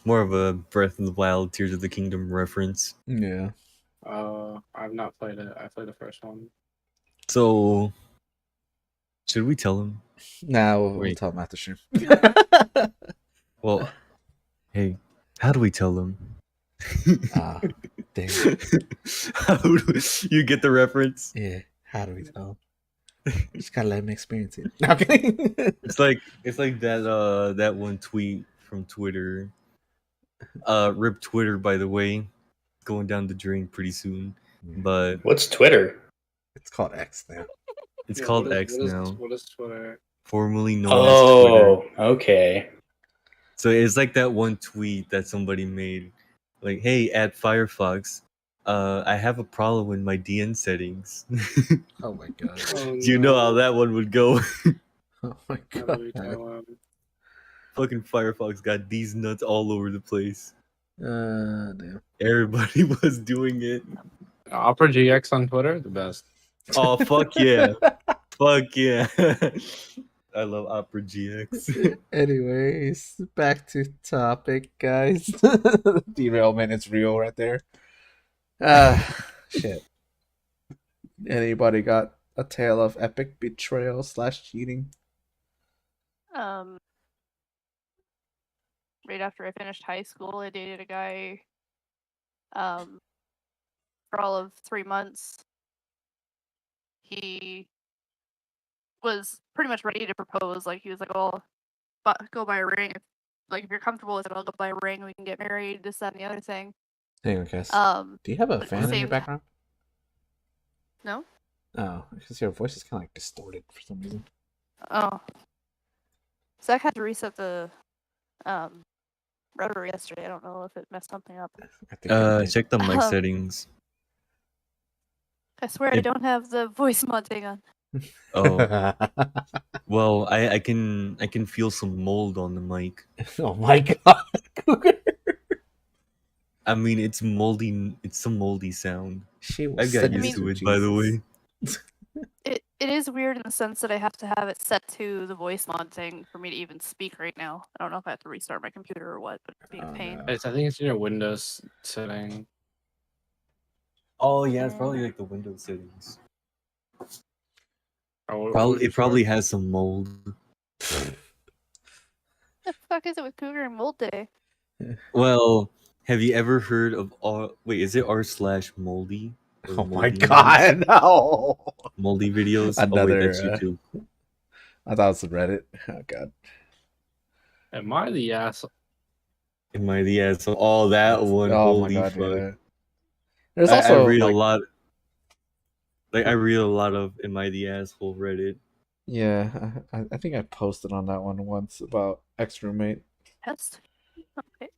more of a Breath of the Wild, Tears of the Kingdom reference.
Yeah.
I've not played it. I played the first one.
So, should we tell him?
Nah, we'll
Wait.
tell him after stream.
Well, hey, how do we tell them?
Ah, dang.
How do you get the reference?
Yeah. How do we tell him? Just gotta let him experience it. No, I'm kidding.
It's like that one tweet from Twitter. Rip Twitter, by the way, going down the drain pretty soon. But
What's Twitter?
It's called X now.
it's
Yeah,
called
what is-
X
what is-
now,
What is Twitter?
formerly known as Twitter.
Oh, okay.
So it's like that one tweet that somebody made, like, "Hey, at Firefox, I have a problem with my DN settings."
Oh my god.
Oh,
You know how that one would go.
Oh my
How do we
god.
tell him?
Fucking Firefox got these nuts all over the place.
Damn.
Everybody was doing it.
Opera GX on Twitter, the best.
Oh fuck yeah, Fuck yeah. I love Opera GX.
Anyways, back to topic, guys. Derailment is real right there. Shit. Anybody got a tale of epic betrayal / cheating?
Right after I finished high school, I dated a guy for all of 3 months. He was pretty much ready to propose. Like, he was like, "Oh, go buy a ring. If you're comfortable with it, I'll go buy a ring. We can get married. This, that, and the other thing."
Hang on, Cass. Do you have a
but at the
fan in your
same
background?
No?
Oh, because your voice is kind of like distorted for some reason.
Oh. So I had to reset the router yesterday. I don't know if it messed something up.
I think it did.
Check the mic settings.
I swear I don't have the voice mod thing on.
Oh. Well, I can feel some mold on the mic.
Oh my god.
I mean, it's moldy. It's a moldy sound. I got
send
used
you
to it,
to
by the
Jesus.
way.
It is weird in the sense that I have to have it set to the voice mod thing for me to even speak right now. I don't know if I have to restart my computer or what, but it's being a pain.
No.
I think it's in your Windows setting.
Oh yeah, it's probably like the Windows settings.
It
probably has some mold.
The fuck is it with Cougar and Mold today?
Well, have you ever heard of wait, is it r/moldy? Or
Oh my
moldy
god,
memes?
no.
Moldy videos?
Another,
oh wait, that's YouTube.
I thought it was Reddit. Oh god.
Am I the asshole?
Am I the asshole? Oh, that one.
Oh my
Holy
god,
fuck.
yeah. There's
I
also
read
like,
a lot. Like I read a lot of Am I the Asshole Reddit.
yeah, I think I posted on that one once about ex-roommate.
Test? Okay.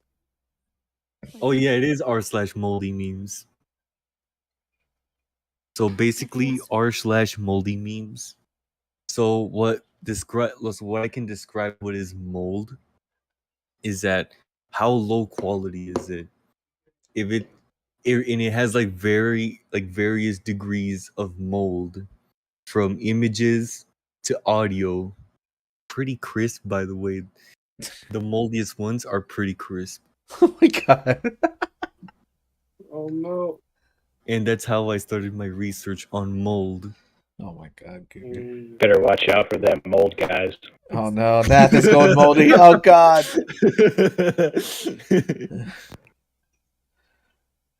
Oh yeah, it is r/moldy memes. So basically r/moldy memes. So what I can describe what is mold is that how low quality is it? If and it has like various degrees of mold, from images to audio. Pretty crisp, by the way. The moldiest ones are pretty crisp.
Oh my god.
Oh no.
And that's how I started my research on mold.
Oh my god, Cougar.
Better watch out for that mold, guys.
Oh no, Nath is going moldy. Oh god.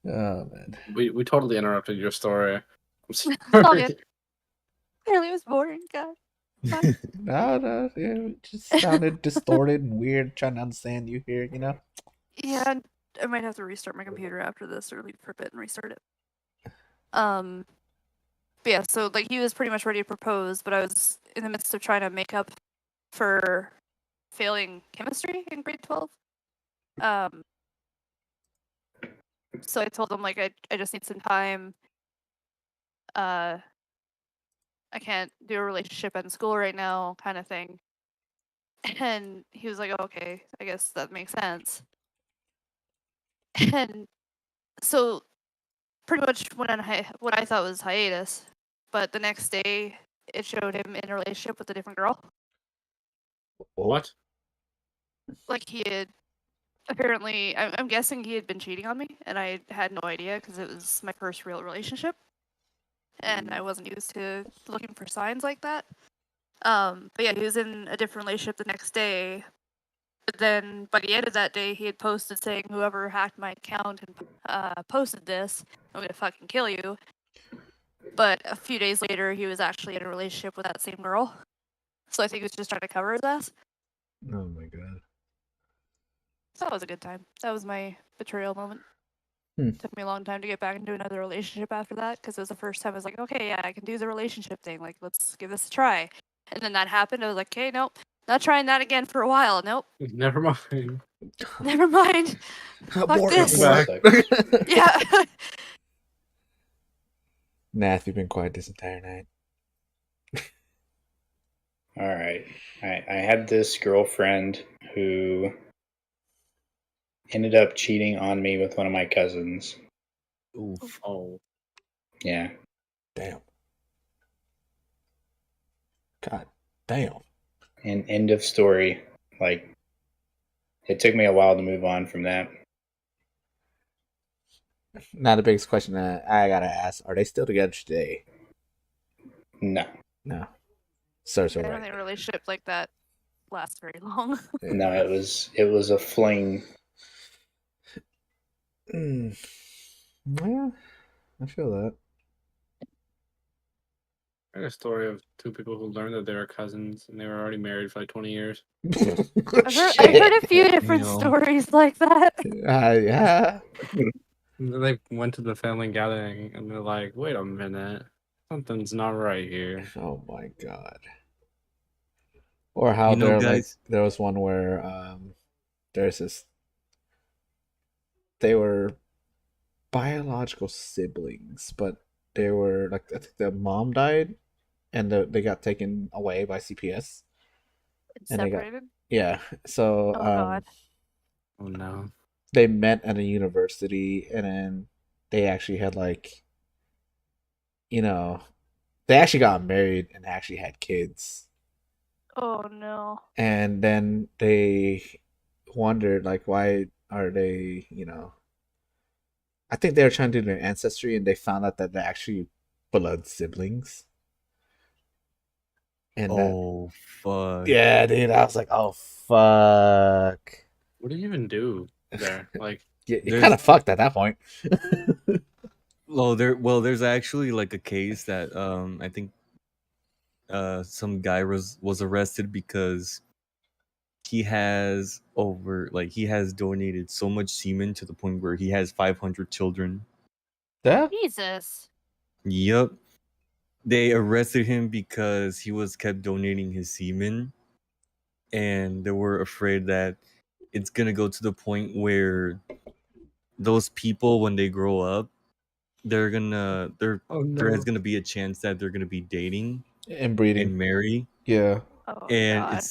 Oh man.
We totally interrupted your story. I'm
It's all
sorry.
good. Apparently it was boring, God.
No, yeah, it just sounded distorted and weird trying to understand you here, you know?
Yeah, I might have to restart my computer after this or leave for a bit and restart it. But yeah, so like he was pretty much ready to propose, but I was in the midst of trying to make up for failing chemistry in grade 12. So I told him like I just need some time. I can't do a relationship in school right now, kind of thing. And he was like, "Okay, I guess that makes sense." And so pretty much went on what I thought was hiatus, but the next day it showed him in a relationship with a different girl.
What?
Like he had apparently, I'm guessing he had been cheating on me, and I had no idea because it was my first real relationship, and I wasn't used to looking for signs like that. But yeah, he was in a different relationship the next day. But then by the end of that day, he had posted saying, "Whoever hacked my account and posted this, I'm gonna fucking kill you." But a few days later, he was actually in a relationship with that same girl. So I think he was just trying to cover his ass.
Oh my god.
So that was a good time. That was my betrayal moment. Took me a long time to get back into another relationship after that because it was the first time I was like, okay, yeah, I can do the relationship thing. Like, let's give this a try. And then that happened. I was like, okay, nope, not trying that again for a while. Nope,
Never mind.
never mind. Fuck
Abort,
this.
abort.
Yeah.
Nath, you've been quiet this entire night.
All right. I had this girlfriend who ended up cheating on me with one of my cousins.
Oof.
Oh.
Yeah.
Damn. God damn.
And end of story. Like, it took me a while to move on from that.
Now the biggest question that I gotta ask: are they still together today?
No,
No. So
I don't
right.
think a relationship like that lasts very long.
no, it was a fling.
Yeah, I feel that.
I heard a story of two people who learned that they were cousins and they were already married for like 20 years.
I heard a few different
Damn.
stories like that.
Yeah.
And then they went to the family gathering and they're like, wait a minute. Something's not right here.
Oh my god. Or how
Guys,
there was one where there's this they were biological siblings, but they were like I think the mom died and they got taken away by CPS and they got
Separated.
yeah. So
Oh god.
Oh no.
they met at a university and then they actually had like you know they actually got married and actually had kids.
Oh no.
And then they wondered like why are they I think they were trying to do their ancestry and they found out that they're actually blood siblings and that
oh fuck.
yeah dude I was like oh fuck
What do you even do there? Like,
you
There's-
kind of fucked at that point.
There's actually like a case that I think some guy was arrested because he has donated so much semen to the point where he has 500 children.
Yeah.
Jesus.
Yep. They arrested him because he was kept donating his semen, and they were afraid that it's gonna go to the point where those people, when they grow up, there is gonna be a chance that they're gonna be dating
And breeding.
and marry,
Yeah.
Oh
and
god.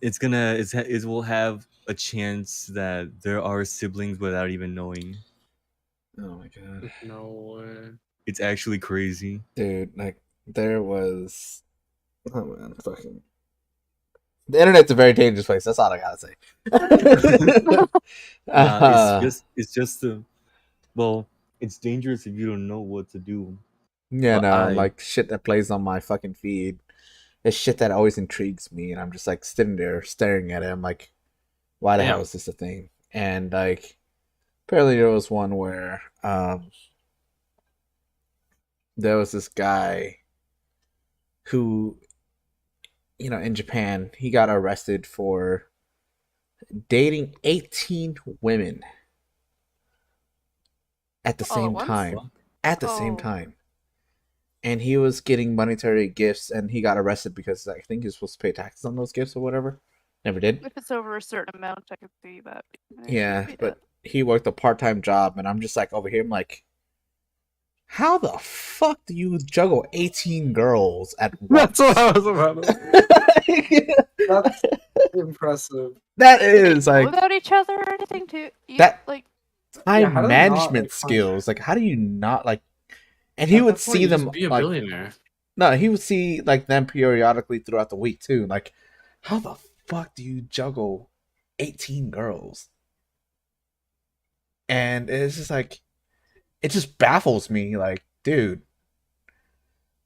it will have a chance that there are siblings without even knowing.
Oh my god.
no way.
It's actually crazy.
Dude, like there was oh man, fucking the internet's a very dangerous place. That's all I gotta say.
It's just it's dangerous if you don't know what to do.
Yeah,
But
no, like shit that plays on my fucking feed. It's shit that always intrigues me, and I'm just like sitting there staring at it. I'm like, why the hell is this a thing? And like, apparently there was one where there was this guy who, in Japan, he got arrested for dating 18 women at the
All at
same
once?
time. At the same
Oh.
time. And he was getting monetary gifts, and he got arrested because I think he was supposed to pay taxes on those gifts or whatever. Never did.
If it's over a certain amount, I could see that.
Yeah, but he worked a part-time job, and I'm just like over here, I'm like, how the fuck do you juggle 18 girls at once?
That's what I was about to That's impressive.
That
Did they
is
know
like
about each other or anything too?
That-
like
time
Yeah, how do they not,
management
like,
skills. Like, how do you not like? And he
At
would
that point,
see
you just
them
be a
like
billionaire.
no, he would see like them periodically throughout the week too. Like, how the fuck do you juggle 18 girls? And it's just like, it just baffles me. Like, dude,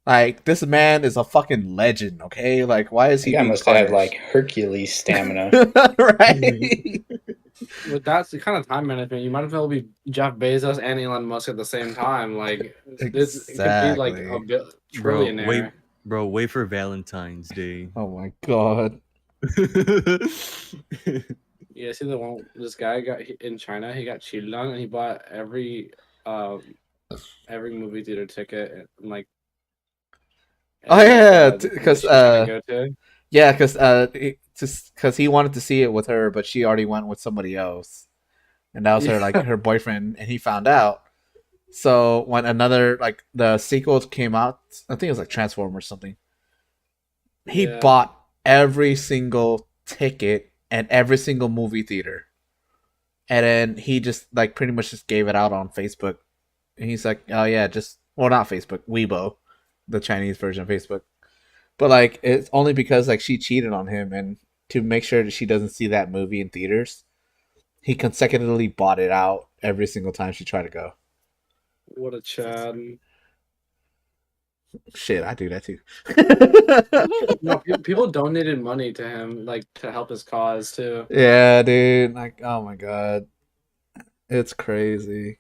like this man is a fucking legend. Okay, like why is
He
he
guy
being
must have had
punished?
like Hercules stamina.
Right?
With that kind of time management, you might as well be Jeff Bezos and Elon Musk at the same time. Like, it could be like a trillionaire.
Wait for Valentine's Day.
Oh my god.
Yeah, see the one this guy got in China. He got cheated on, and he bought every movie theater ticket and like.
Oh yeah,
the
because
she was trying to go to.
yeah, because he wanted to see it with her, but she already went with somebody else, and that was her like her boyfriend, and he found out. So when another like the sequel came out, I think it was like Transformers or something. He
Yeah.
bought every single ticket and every single movie theater, and then he just like pretty much just gave it out on Facebook, and he's like, oh yeah, just well not Facebook, Weibo, the Chinese version of Facebook. But like it's only because like she cheated on him, and to make sure that she doesn't see that movie in theaters, he consecutively bought it out every single time she tried to go.
What a Chad.
Shit, I do that too.
No, people donated money to him, like to help his cause too.
Yeah, dude. Like, oh my god, it's crazy.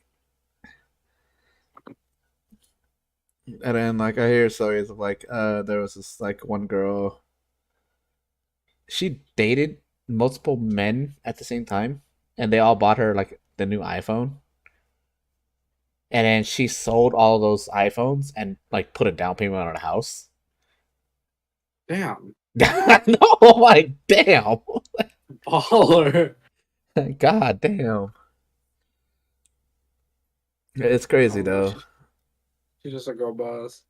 And then like I hear stories of like there was this like one girl, she dated multiple men at the same time, and they all bought her like the new iPhone. And then she sold all those iPhones and like put a down payment on a house.
Damn,
No, like damn.
baller.
God damn. It's crazy
Oh,
though.
she's just a girl boss.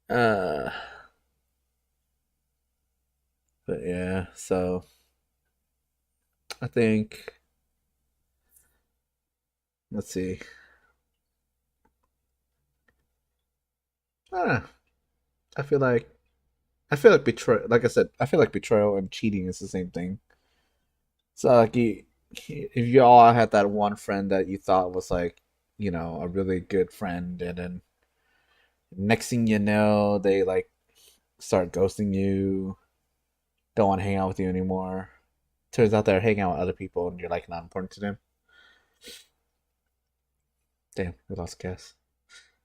Uh but yeah, so I think let's see. I don't know. I feel like betrayal. Like I said, I feel like betrayal and cheating is the same thing. So like if you all had that one friend that you thought was like, a really good friend, and then next thing you know, they like start ghosting you, don't want to hang out with you anymore. Turns out they're hanging out with other people, and you're like not important to them. Damn, we lost Cass.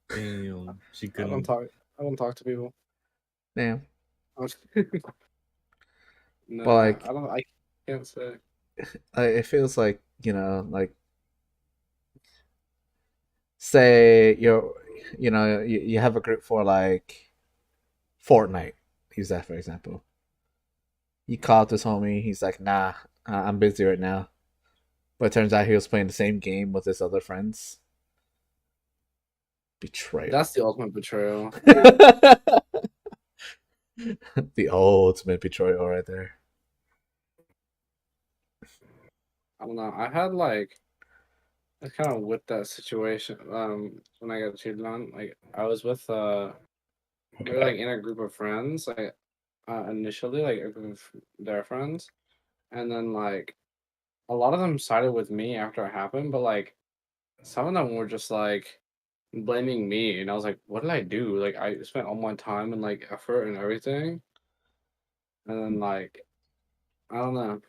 Damn, she
I don't
couldn't.
talk. I don't talk to people.
Damn, but
Nah,
like,
I don't. I can't say.
it feels like like say you have a group for like Fortnite. Use that for example. You call up this homie. He's like, "Nah, I'm busy right now." But it turns out he was playing the same game with his other friends. Betrayal.
That's the ultimate betrayal.
The ultimate betrayal right there.
I don't know. I had like I kind of with that situation. When I got cheated on, like I was with we were like in a group of friends, like initially like a group of their friends, and then like a lot of them sided with me after it happened, but like some of them were just like blaming me, and I was like, what did I do? Like I spent all my time and like effort and everything, and then like I don't know.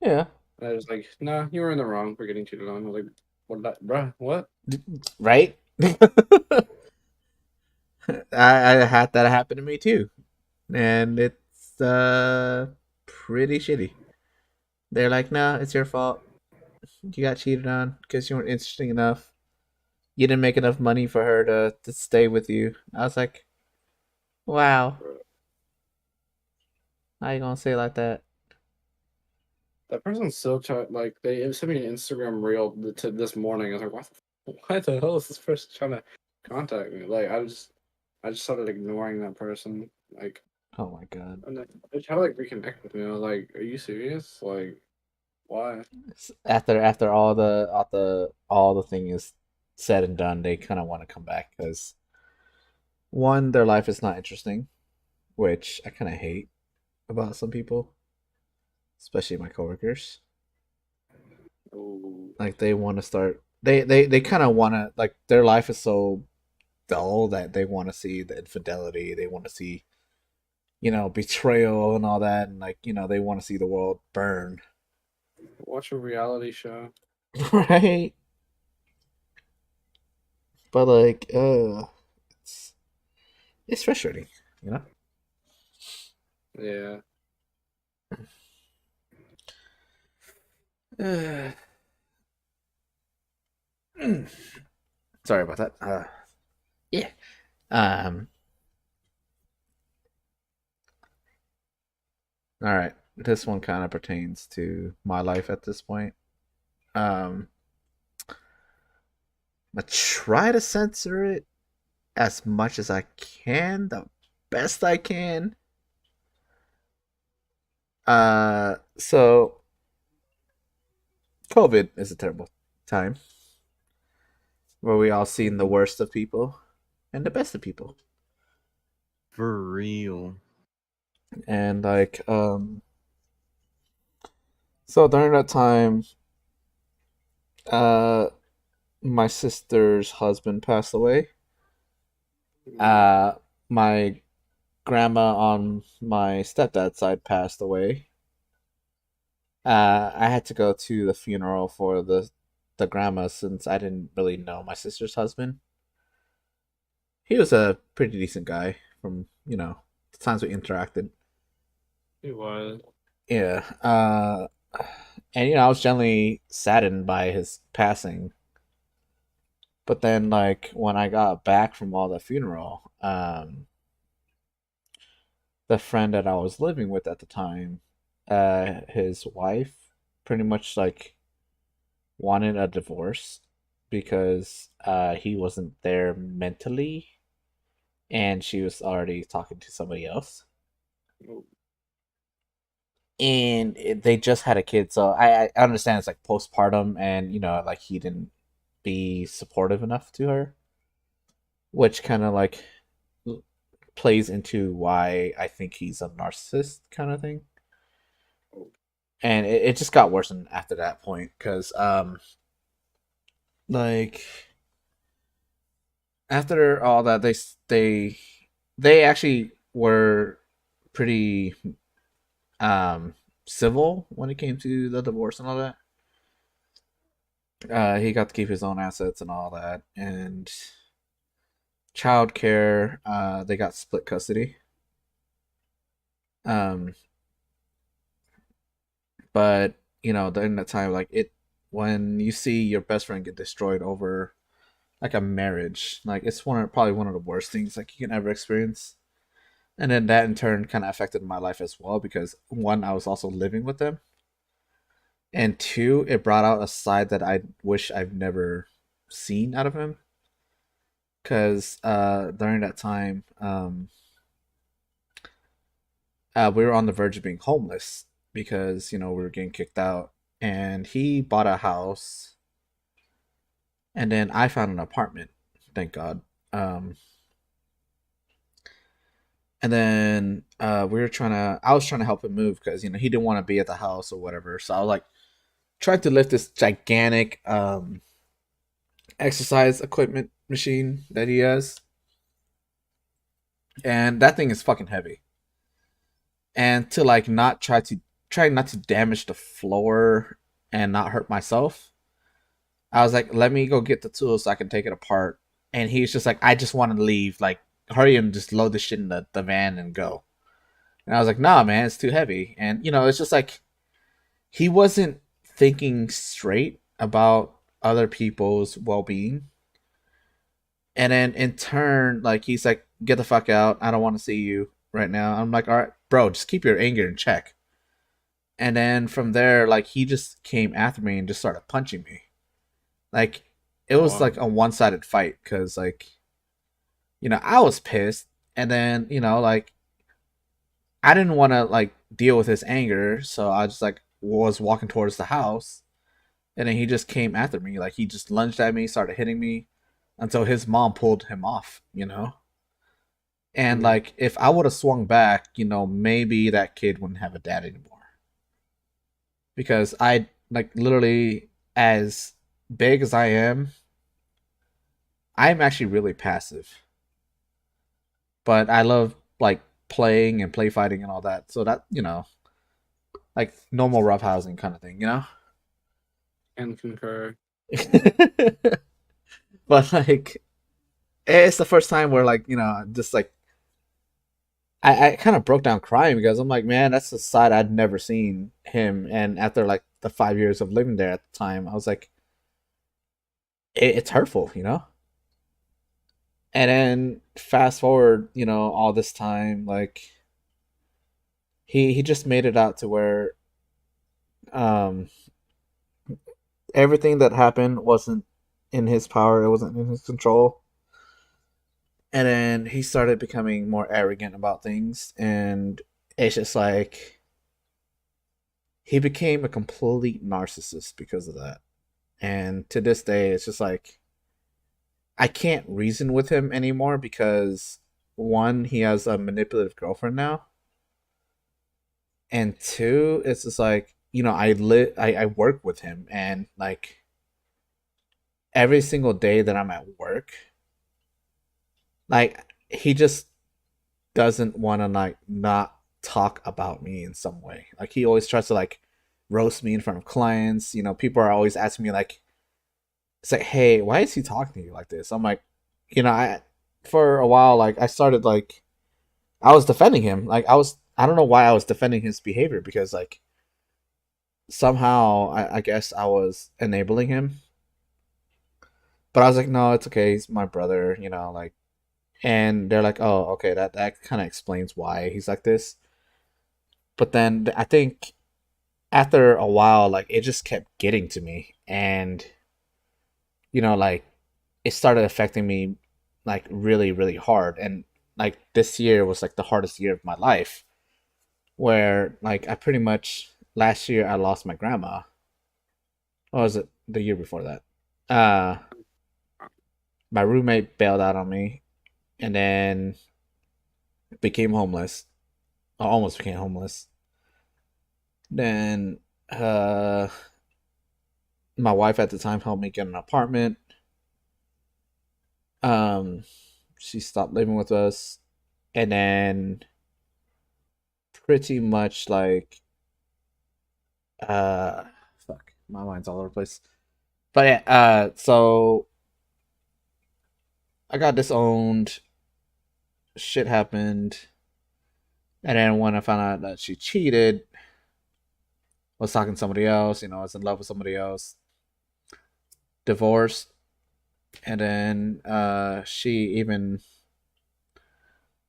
Yeah.
I was like, no, you were in the wrong for getting cheated on. I was like, what, bruh, what?
Right? I had that happen to me too. And it's pretty shitty. They're like, no, it's your fault. You got cheated on because you weren't interesting enough. You didn't make enough money for her to stay with you. I was like, wow. How you gonna say it like that?
That person's still trying. Like they sent me an Instagram reel to this morning. I was like, why the hell is this person trying to contact me? Like I just started ignoring that person. Like,
Oh my god.
and they try to like reconnect with me. I was like, are you serious? Like, why?
After all the thing is said and done, they kind of want to come back because one, their life is not interesting, which I kind of hate about some people, especially my coworkers.
Oh,
Like they want to start. They kind of want to like their life is so dull that they want to see the infidelity. They want to see betrayal and all that, and like they want to see the world burn.
watch a reality show.
Right? But like, it's it's frustrating, you know.
Yeah.
Sorry about that. Yeah. Um. All right. This one kind of pertains to my life at this point. Um. I try to censor it as much as I can, the best I can. So COVID is a terrible time where we all seen the worst of people and the best of people.
For real.
And like so during that time, uh my sister's husband passed away. My grandma on my stepdad's side passed away. I had to go to the funeral for the grandma since I didn't really know my sister's husband. He was a pretty decent guy from, the times we interacted.
It was.
Yeah. And I was generally saddened by his passing. But then like when I got back from all the funeral, the friend that I was living with at the time, his wife pretty much like wanted a divorce because he wasn't there mentally and she was already talking to somebody else. And they just had a kid, so I understand it's like postpartum and like he didn't be supportive enough to her, which kind of like plays into why I think he's a narcissist kind of thing. And it just got worse after that point because like after all that they actually were pretty civil when it came to the divorce and all that. He got to keep his own assets and all that, and childcare. They got split custody. But during that time, like when you see your best friend get destroyed over like a marriage, like it's probably one of the worst things like you can ever experience. And then that in turn kind of affected my life as well because one, I was also living with them, and two, it brought out a side that I wish I've never seen out of him. Because during that time, we were on the verge of being homeless because we were getting kicked out, and he bought a house, and then I found an apartment. Thank God. And then I was trying to help him move because he didn't want to be at the house or whatever. So I was like trying to lift this gigantic exercise equipment machine that he has, and that thing is fucking heavy. And to like try not to damage the floor and not hurt myself, I was like, let me go get the tools so I can take it apart. And he's just like, I just want to leave. Like, hurry and just load the shit in the van and go. And I was like, nah, man, it's too heavy. And, it's just like, he wasn't thinking straight about other people's well being. And then in turn, like, he's like, get the fuck out. I don't want to see you right now. I'm like, all right, bro, just keep your anger in check. And then from there, like, he just came after me and just started punching me. Like, it was like a one-sided fight because, like, I was pissed. And then, like, I didn't want to, like, deal with his anger. So I just, like, was walking towards the house. And then he just came after me. Like, he just lunged at me, started hitting me until his mom pulled him off, And, like, if I would have swung back, maybe that kid wouldn't have a dad anymore. Because I, like, literally, as big as I am, I'm actually really passive. But I love, like, playing and play fighting and all that. So that, like, normal roughhousing kind of thing,
And concur.
But, like, it's the first time where, like, just, like, I kind of broke down crying because I'm like, man, that's a side I'd never seen him. And after, like, the 5 years of living there at the time, I was like, it's hurtful, And then fast forward, all this time, like, he just made it out to where um everything that happened wasn't in his power, it wasn't in his control. And then he started becoming more arrogant about things, and it's just like he became a complete narcissist because of that. And to this day, it's just like I can't reason with him anymore because one, he has a manipulative girlfriend now, and two, it's just like, I work with him, and like every single day that I'm at work, like he just doesn't want to like not talk about me in some way. Like he always tries to like roast me in front of clients. People are always asking me like, it's like, hey, why is he talking to you like this? I'm like, I for a while like I started like I was defending him. Like I don't know why I was defending his behavior, because like somehow I guess I was enabling him. But I was like, no, it's okay. He's my brother, like. And they're like, oh, okay, that kind of explains why he's like this. But then I think after a while, like it just kept getting to me, and like it started affecting me like really, really hard. And like this year was like the hardest year of my life, where like I pretty much last year I lost my grandma. Or was it the year before that? Uh, my roommate bailed out on me, and then became homeless. I almost became homeless. Then my wife at the time helped me get an apartment. Um, she stopped living with us, and then pretty much like uh, fuck, my mind's all over the place. But yeah, so I got disowned. Shit happened, and then when I found out that she cheated, was talking to somebody else, was in love with somebody else, divorced, and then she even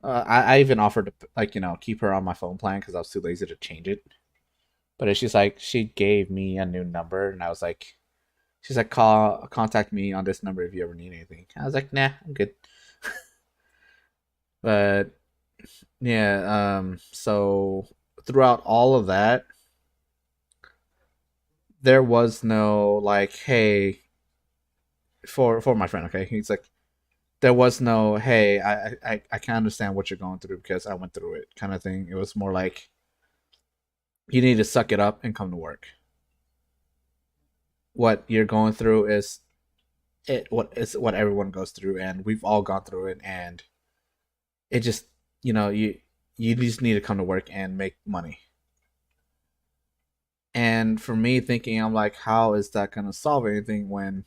I even offered to like keep her on my phone plan because I was too lazy to change it. But she's like, she gave me a new number, and I was like, she's like, contact me on this number if you ever need anything. I was like, nah, I'm good. But yeah, so throughout all of that, there was no like, hey, for my friend, okay, he's like, there was no, hey, I can understand what you're going through because I went through it kind of thing. It was more like, you need to suck it up and come to work. What you're going through is what everyone goes through, and we've all gone through it, and it just you just need to come to work and make money. And for me thinking, I'm like, how is that gonna solve anything when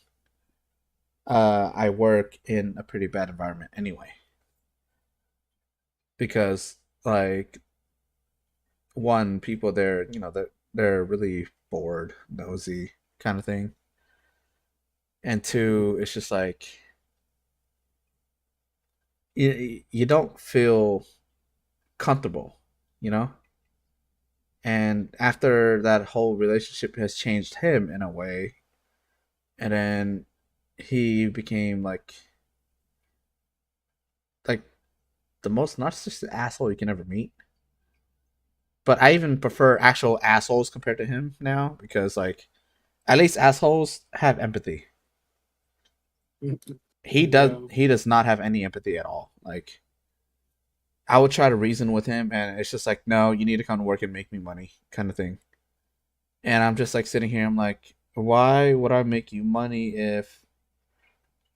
I work in a pretty bad environment anyway? Because like, one, people there, they're really bored, nosy kind of thing. And two, it's just like you don't feel comfortable, you know? And after that whole relationship has changed him in a way, and then he became like the most narcissistic asshole you can ever meet. But I even prefer actual assholes compared to him now, because like at least assholes have empathy. He does not have any empathy at all. Like, I would try to reason with him, and it's just like, no, you need to come to work and make me money, kind of thing. And I'm just like sitting here, I'm like, why would I make you money if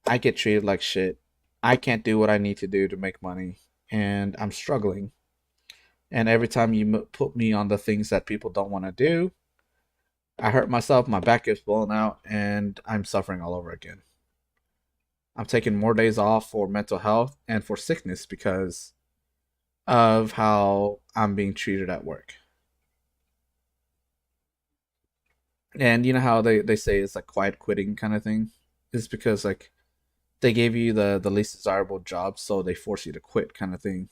I get treated like shit? I can't do what I need to do to make money, and I'm struggling. And every time you put me on the things that people don't want to do, I hurt myself, my back gets blown out, and I'm suffering all over again. I'm taking more days off for mental health and for sickness because of how I'm being treated at work. And you know how they say it's like quiet quitting kind of thing? It's because like they gave you the least desirable job, so they force you to quit kind of thing.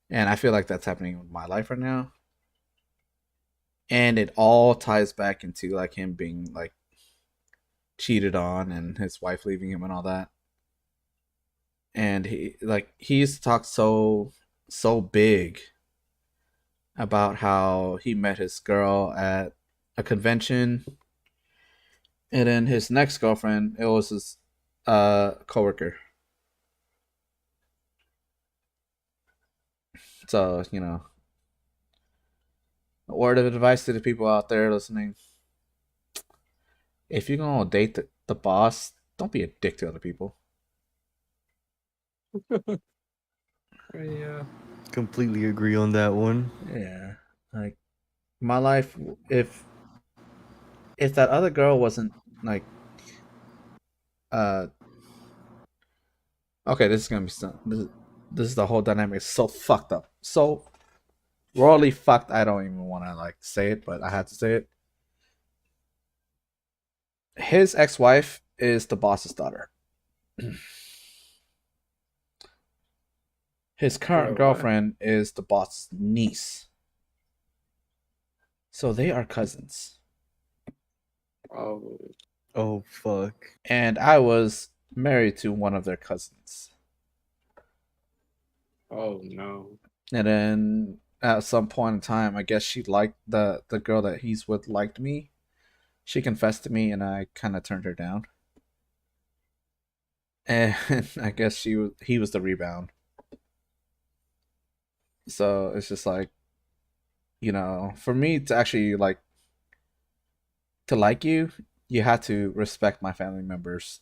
And I feel like that's happening with my life right now. And it all ties back into like him being like cheated on and his wife leaving him and all that. And he used to talk so big about how he met his girl at a convention, and then his next girlfriend, it was his coworker. So, a word of advice to the people out there listening: if you're gonna date the boss, don't be a dick to other people.
Yeah.
Completely agree on that one.
Yeah, like my life, if that other girl wasn't like, uh, okay, this is gonna be this is the whole dynamic is so fucked up, so royally fucked. I don't even want to like say it, but I had to say it. His ex-wife is the boss's daughter. His current
Bro, what?
girlfriend is the boss's niece. So they are cousins.
Oh,
Oh fuck.
And I was married to one of their cousins.
oh no.
And then at some point in time, I guess she liked the girl that he's with liked me. She confessed to me and I kind of turned her down. And I guess he was the rebound. So it's just like, for me to actually like you, you have to respect my family members.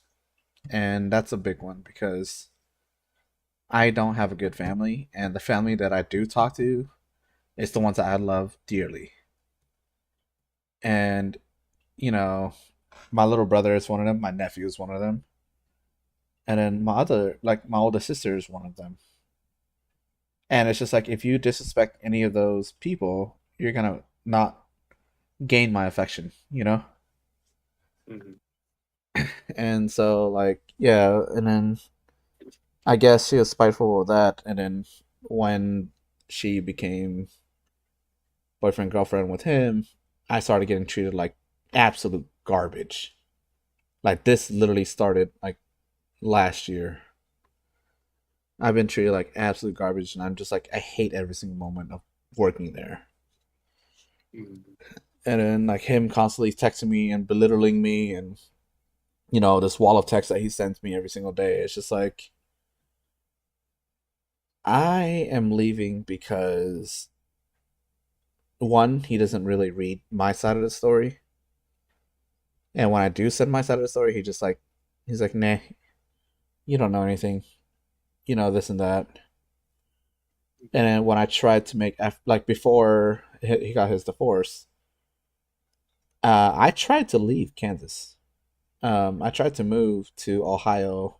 And that's a big one because I don't have a good family, and the family that I do talk to is the ones that I love dearly. And, you know, my little brother is one of them, my nephew is one of them, and then my older sister is one of them. And it's just like if you disrespect any of those people, you're gonna not gain my affection,
Mhm.
And so like yeah, and then I guess she was spiteful of that, and then when she became boyfriend girlfriend with him, I started getting treated like absolute garbage. Like this literally started like last year. I've been treated like absolute garbage, and I'm just like I hate every single moment of working there.
Mhm.
And then like him constantly texting me and belittling me, and this wall of text that he sends me every single day. It's just like I am leaving because one, he doesn't really read my side of the story. And when I do send my side of the story, he's like, nah, you don't know anything, this and that. And then when I tried to like before he got his divorce, I tried to leave Kansas. I tried to move to Ohio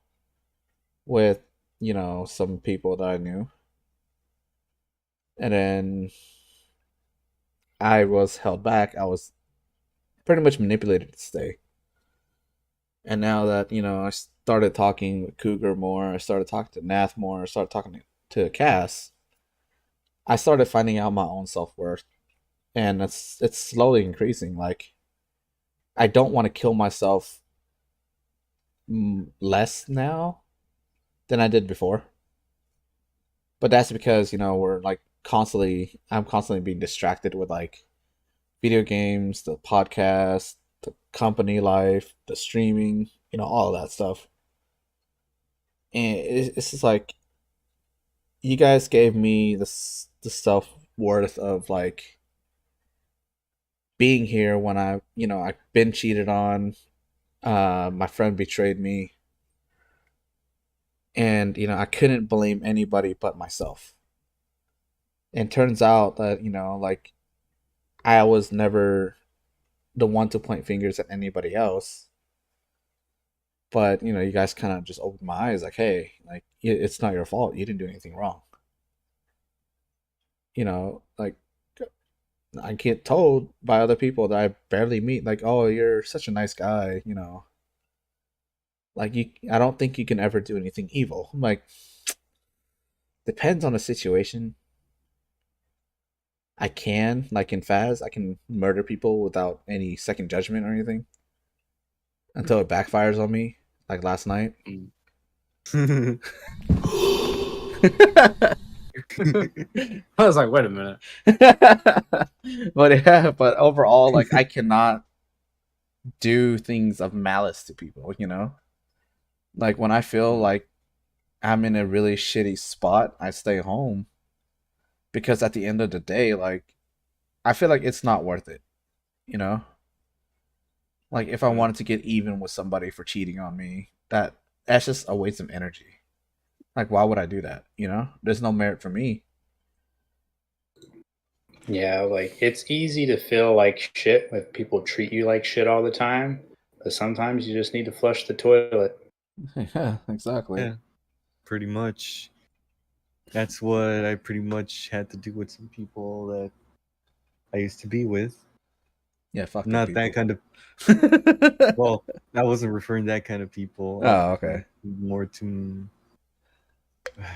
with, some people that I knew. And then I was held back. I was pretty much manipulated to stay. And now that, I started talking with Cougar more, I started talking to Nath more, I started talking to Cass, I started finding out my own self worth. And it's slowly increasing. Like, I don't want to kill myself less now than I did before. But that's because, we're like I'm constantly being distracted with like video games, the podcast, the company life, the streaming, all of that stuff. And it's just like you guys gave me the self worth of like being here when I've been cheated on. My friend betrayed me, and I couldn't blame anybody but myself. And turns out that like I was never the one to point fingers at anybody else. But you guys kind of just opened my eyes, like, hey, like it's not your fault. You didn't do anything wrong. Like I get told by other people that I barely meet, like, oh, you're such a nice guy. Like I don't think you can ever do anything evil. I'm like, depends on the situation. I can, like in Faz, I can murder people without any second judgment or anything until it backfires on me, like last night.
I was like, wait a minute.
But yeah, but overall, like I cannot do things of malice to people. Like when I feel like I'm in a really shitty spot, I stay home. because at the end of the day, like, I feel like it's not worth it, you know? Like, if I
Yeah.
wanted to get even with somebody for cheating on me, that's just a waste of energy. Like, why would I do that? You know, there's no merit for me.
Yeah, like it's easy to feel like shit if people treat you like shit all the time, but sometimes you just need to flush the toilet.
Yeah, exactly.
Yeah, pretty much. That's what I pretty much had to do with some people that I used to be with.
Yeah, fuck them
Not
people.
that kind of. Well, I wasn't referring to that kind of people. I was
Oh,
referring
okay.
more to.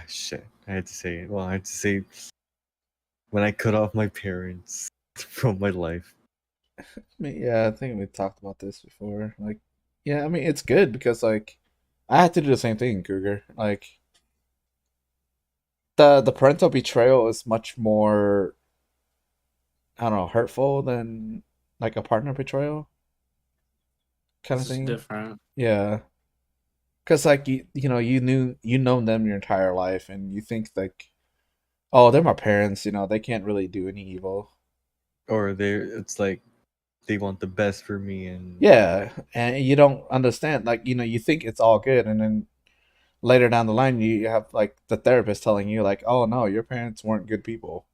Shit, I had to say it. Well, I had to say when I cut off my parents from my life.
I mean, yeah, I think we talked about this before. Like, yeah, I mean, it's good because like I had to do the same thing, Cougar. Like the parental betrayal is much more, I don't know, hurtful than like a partner betrayal kind
It's
of
just
thing.
different.
Yeah, because like you know you know them your entire life, and you think like, oh, they're my parents. You know, they can't really do any evil.
Or it's like they want the best for me, and
Yeah, and you don't understand. Like, you know, you think it's all good, and then later down the line, you have like the therapist telling you, like, oh no, your parents weren't good people.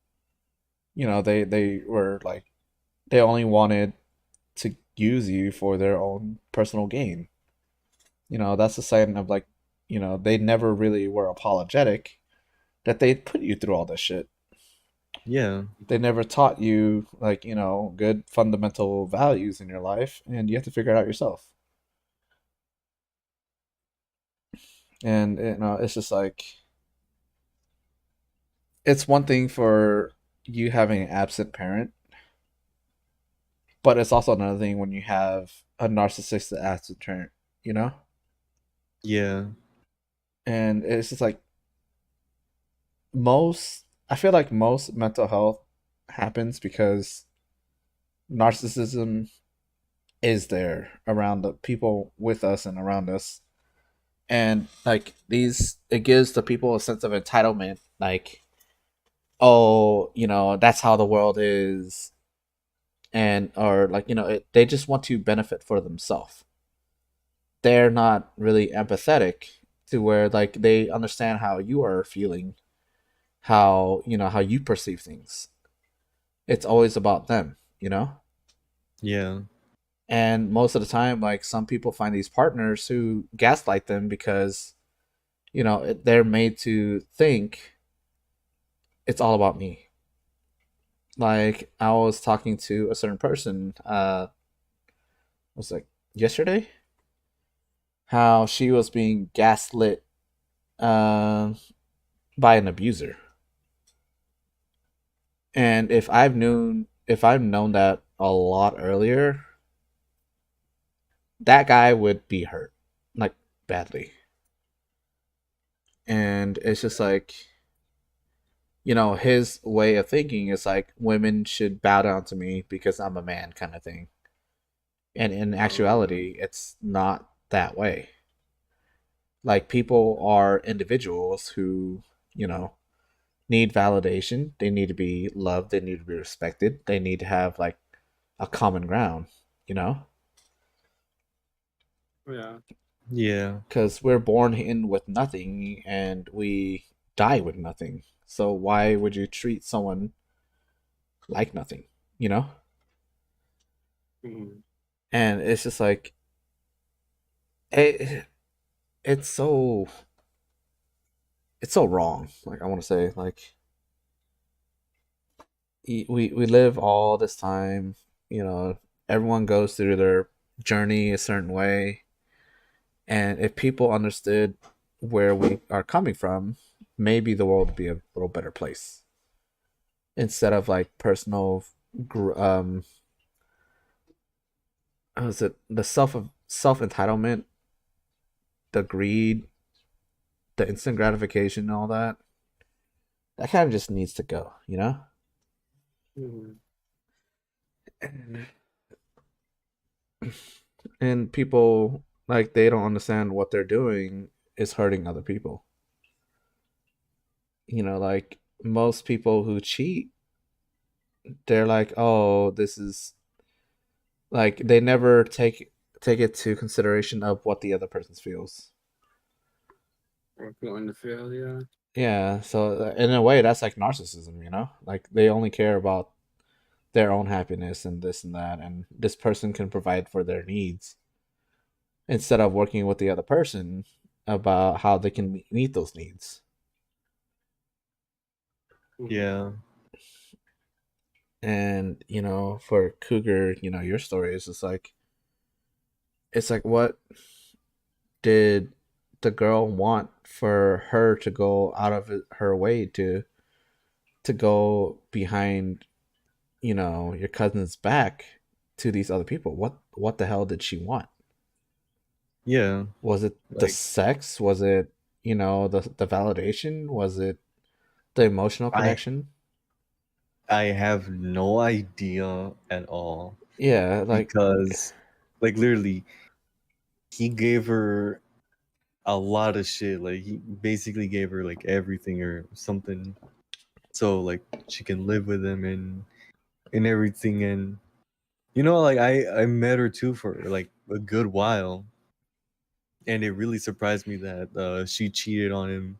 You know, they were like they only wanted to use you for their own personal gain. You know, that's a sign of like, you know, they never really were apologetic that they put you through all this shit.
yeah,
They never taught you like, you know, good fundamental values in your life, and you have to figure it out yourself. And you know, it's just like it's one thing for you having an absent parent, but it's also another thing when you have a narcissistic absent parent, you know?
yeah,
And it's just like I feel like most mental health happens because narcissism is there around the people with us and around us. And like it gives the people a sense of entitlement, like, oh, you know, that's how the world is, and or like, you know, they just want to benefit for themselves. They're not really empathetic to where like they understand how you are feeling, how, you know, how you perceive things. It's always about them, you know?
yeah,
And most of the time, like, some people find these partners who gaslight them because, you know, they're made to think it's all about me. Like, I was talking to a certain person, was like yesterday, how she was being gaslit uh, by an abuser. And if I've known that a lot earlier, that guy would be hurt, like, badly. And it's just like, you know, his way of thinking is like women should bow down to me because I'm a man, kind of thing. And in actuality, it's not that way. Like, people are individuals who, you know, need validation. They need to be loved. They need to be respected. They need to have like a common ground, you know?
Yeah.
yeah,
Because we're born in with nothing and we die with nothing. So why would you treat someone like nothing, you know?
Mhm.
And it's just like it, it's so wrong. Like, I want to say, like, we live all this time, you know, everyone goes through their journey a certain way, and if people understood where we are coming from, maybe the world would be a little better place instead of like personal how is it, the self entitlement, the greed, the instant gratification, and all that. That kind of just needs to go, you know?
Mhm.
And people, like, they don't understand what they're doing is hurting other people. You know, like, most people who cheat, they're like, oh, this is like they never take it to consideration of what the other person feels.
We're going to fail, yeah.
Yeah, so in a way, that's like narcissism, you know? Like they only care about their own happiness and this and that, and this person can provide for their needs instead of working with the other person about how they can meet those needs.
Yeah.
And for Cougar, your story is just like it's like what did the girl want for her to go out of her way to go behind your cousin's back to these other people? What the hell did she want?
Yeah.
Was it the
Like
sex? Was it the validation? Was it the emotional
I
connection?
I have no idea at all
Yeah, like
because like literally he gave her a lot of shit. Like he basically gave her like everything or something so like she can live with him and everything. And like I met her too for like a good while, and it really surprised me that she cheated on him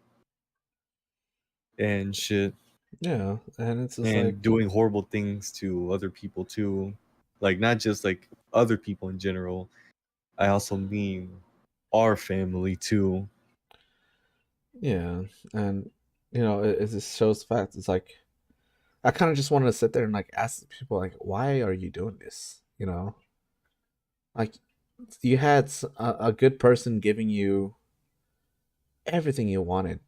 and shit,
yeah, and it's just like
and doing horrible things to other people too, like not just like other people in general. I also mean our family too.
yeah, and it just shows facts. It's like I kind of just wanted to sit there and like ask people like, why are you doing this? Like you had a good person giving you everything you wanted,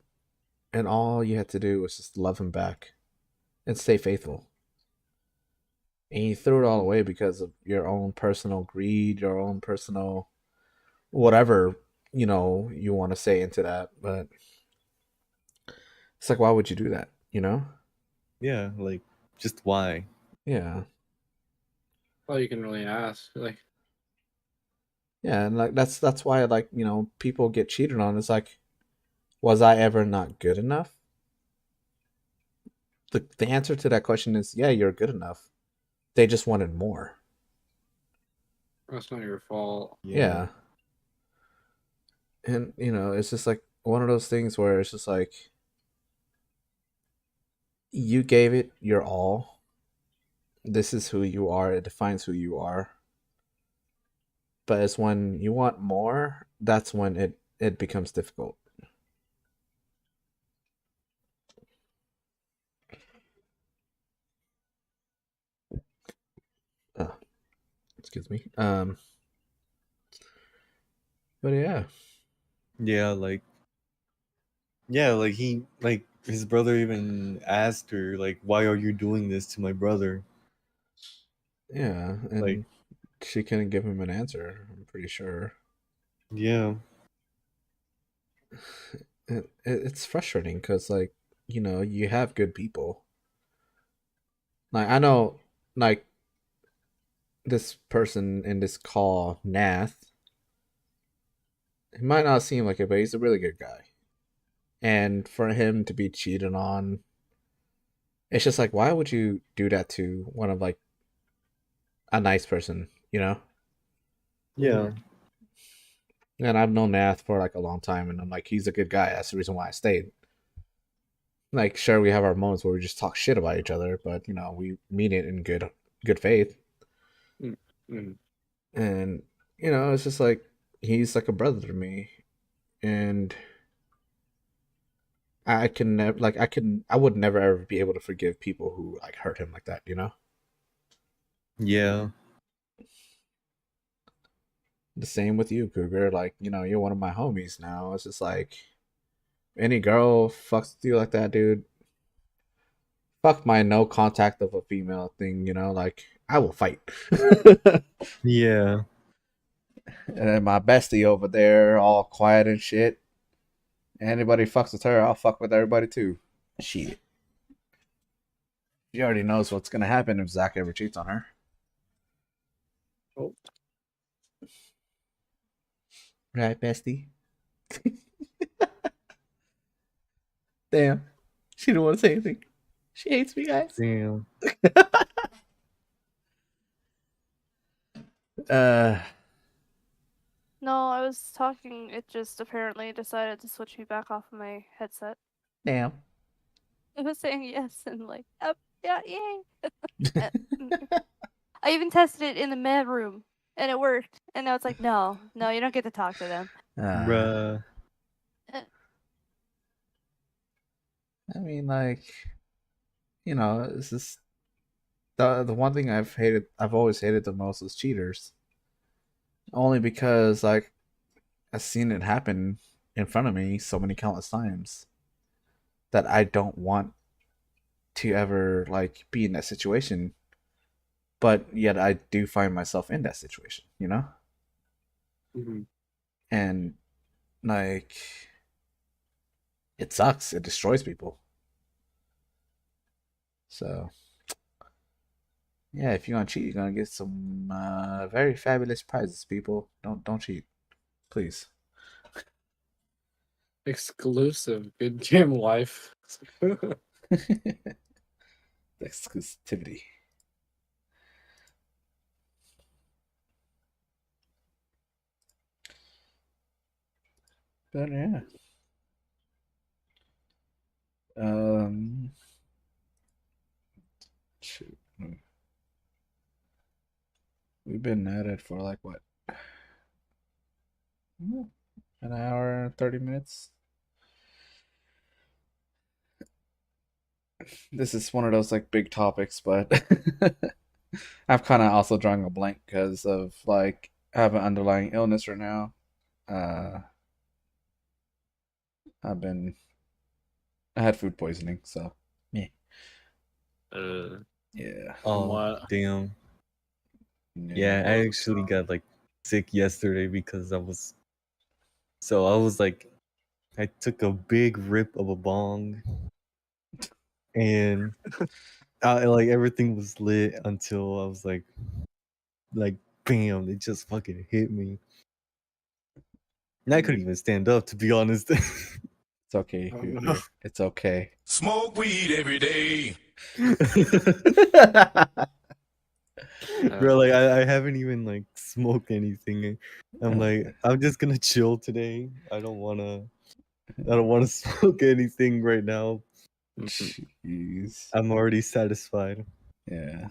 and all you had to do was just love him back and stay faithful. And you threw it all away because of your own personal greed, your own personal whatever you want to say into that. But it's like, why would you do that?
Yeah, like just why?
Yeah,
All you can really ask. Like,
yeah, and like that's why like people get cheated on. It's like, was I ever not good enough? The answer to that question is yeah, you're good enough. They just wanted more.
that's not your fault.
Yeah.
Yeah. And it's just like one of those things where it's just like you gave it your all. This is who you are. It defines who you are. But it's when you want more, that's when it becomes difficult. Oh, excuse me. But yeah.
Yeah, like he like his brother even asked her like, why are you doing this to my brother?
Yeah,
Like,
and she couldn't give him an answer, I'm pretty sure.
yeah.
It's frustrating because like you have good people. Like I know, like this person in this call, Nath. He might not seem like it, but he's a really good guy. And for him to be cheated on, it's just like, why would you do that to one of like a nice person,
Yeah.
And I've known Nath for like a long time, and I'm like, he's a good guy. That's the reason why I stayed. Like, sure, we have our moments where we just talk shit about each other, but we mean it in good faith.
Mm-hmm.
And it's just like he's like a brother to me, and I can never like I would never ever be able to forgive people who like hurt him like that.
Yeah.
The same with you, Cougar. Like you're one of my homies now. It's just like any girl fucks with you like that, dude. Fuck my no contact of a female thing. Like I will fight.
Yeah.
And then my bestie over there, all quiet and shit. Anybody fucks with her, I'll fuck with everybody too. Shit. She already knows what's gonna happen if Zach ever cheats on her.
Oh,
Right, bestie? Damn. She didn't want to say anything. She hates me, guys.
Damn.
Uh,
No, I was talking. It just apparently decided to switch me back off of my headset.
damn.
It was saying yes and like, yeah, yay. I even tested it in the med room and it worked. And now it's like, no, you don't get to talk to them.
Bruh.
I mean, like, this is the one thing I've always hated the most is cheaters. Only because like I've seen it happen in front of me so many countless times that I don't want to ever like be in that situation. But yet I do find myself in that situation,
Mm-hmm.
And like it sucks. It destroys people. So yeah, if you're gonna cheat, you're gonna get some very fabulous prizes, people. Don't cheat. Please.
Exclusive. Good game life.
Exclusivity. But yeah. Shoot. We've been at it for like what? An hour and 30 minutes. This is one of those like big topics, but I'm kind of also drawing a blank because of like I have an underlying illness right now. I had food poisoning, so yeah. Yeah.
Oh,
what?
damn. Yeah, I actually got like sick yesterday because I was like, I took a big rip of a bong, and like everything was lit until I was like, bam! It just fucking hit me. And I couldn't even stand up, to be honest.
It's okay. It's okay.
Smoke weed every day.
Bro, like I haven't even like smoked anything. I'm like, I'm just gonna chill today. I don't wanna smoke anything right now.
Jeez.
I'm already satisfied.
Yeah.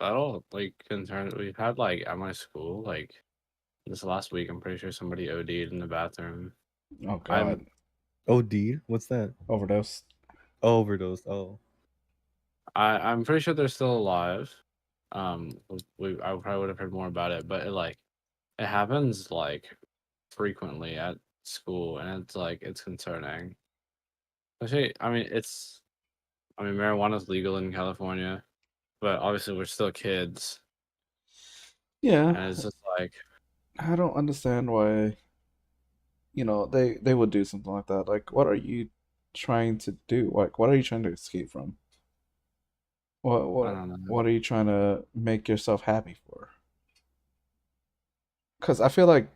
I don't like concern. We've had like at my school, like this last week, I'm pretty sure somebody OD'd in the bathroom.
Oh God.
OD? What's that?
Overdose.
Overdose. Oh.
I'm pretty sure they're still alive. I probably would have heard more about it, but it happens like frequently at school, and it's like it's concerning. Especially, I mean, marijuana's legal in California, but obviously we're still kids,
Yeah.
and it's just like
I don't understand why they would do something like that. Like, what are you trying to do? Like, what are you trying to escape from? What
I
what
don't know.
what are you trying to make yourself happy for? Because I feel like,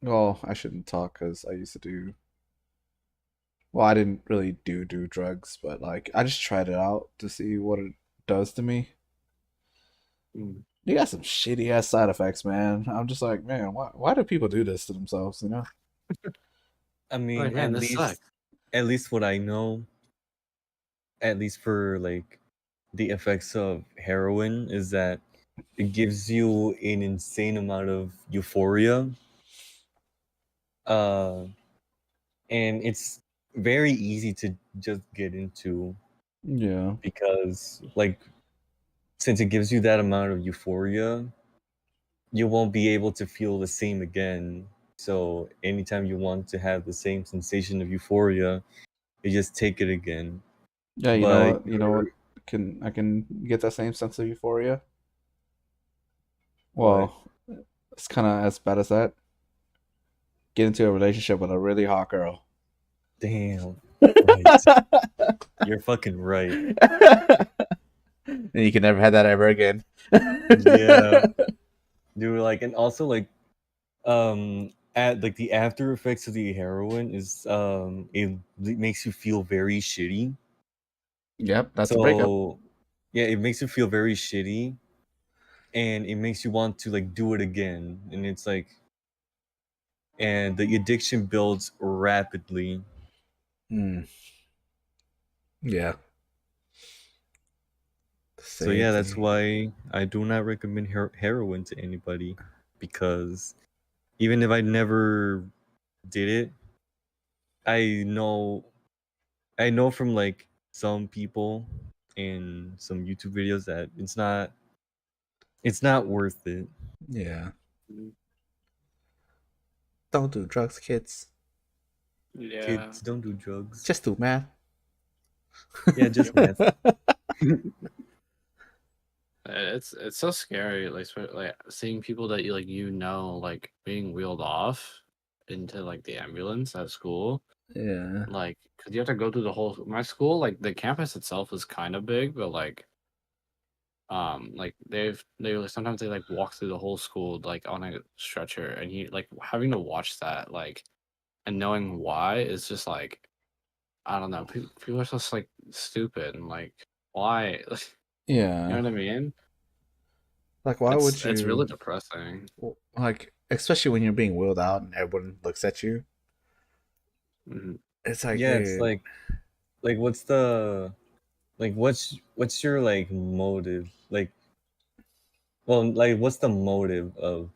well, I shouldn't talk because I used to do. Well, I didn't really do drugs, but like I just tried it out to see what it does to me.
Mm.
You got some shitty ass side effects, man. I'm just like, man, why do people do this to themselves?
I mean,
Like, man, this sucks.
at least what I know, at least for like the effects of heroin, is that it gives you an insane amount of euphoria. And it's very easy to just get into.
Yeah.
Because like, since it gives you that amount of euphoria, you won't be able to feel the same again. So anytime you want to have the same sensation of euphoria, you just take it again.
Yeah, you know
But
what? You know what? I can get that same sense of euphoria. Well, it's kind of as bad as that. Get into a relationship with a really hot girl.
Damn. Right. You're fucking right.
And you can never have that ever again.
Yeah. Dude, like, and also like, like the after effects of the heroin is it makes you feel very shitty.
Yep, that's a breakup.
So yeah, it makes you feel very shitty, and it makes you want to like do it again, and it's like, and the addiction builds rapidly.
Hmm. Yeah.
So yeah, that's
Same.
why I do not recommend heroin to anybody, because even if I never did it, I know from like some people in some YouTube videos that it's not worth it.
Yeah.
Mhm.
Don't do drugs, kids.
Yeah.
Kids, don't do drugs.
Just do math.
Yeah, just meth.
It's so scary, like like seeing people that you like being wheeled off into like the ambulance at school,
Yeah.
like because you have to go through the whole my school, like the campus itself is kind of big, but like sometimes they like walk through the whole school like on a stretcher, and you like having to watch that like and knowing why is just like I don't know, people are just like stupid and like why you
Yeah.
know what I mean?
Like, why would
It's really
you,
depressing.
like, especially when you're being wheeled out and everyone looks at you?
Mhm.
It's like,
Yeah, it's
dude,
like what's your like motive? Like, well, like what's the motive of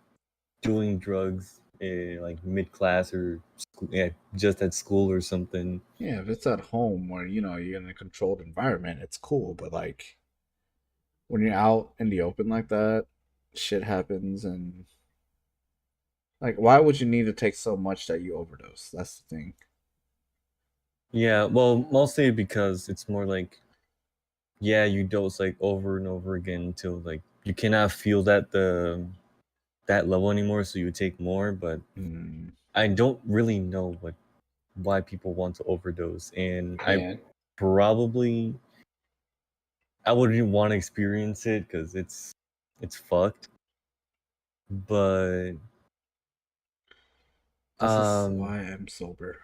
doing drugs like mid class or yeah, just at school or something?
yeah, if it's at home where, you're in a controlled environment, it's cool. But, like, when you're out in the open like that, shit happens. And, like, why would you need to take so much that you overdose? That's the thing.
Yeah, well, mostly because it's more like, yeah, you dose like over and over again until like you cannot feel that level anymore, so you take more. But
Mm,
I don't really know why people want to overdose, and
Yeah.
probably I wouldn't want to experience it because it's fucked. But
this is
um,
why I'm sober.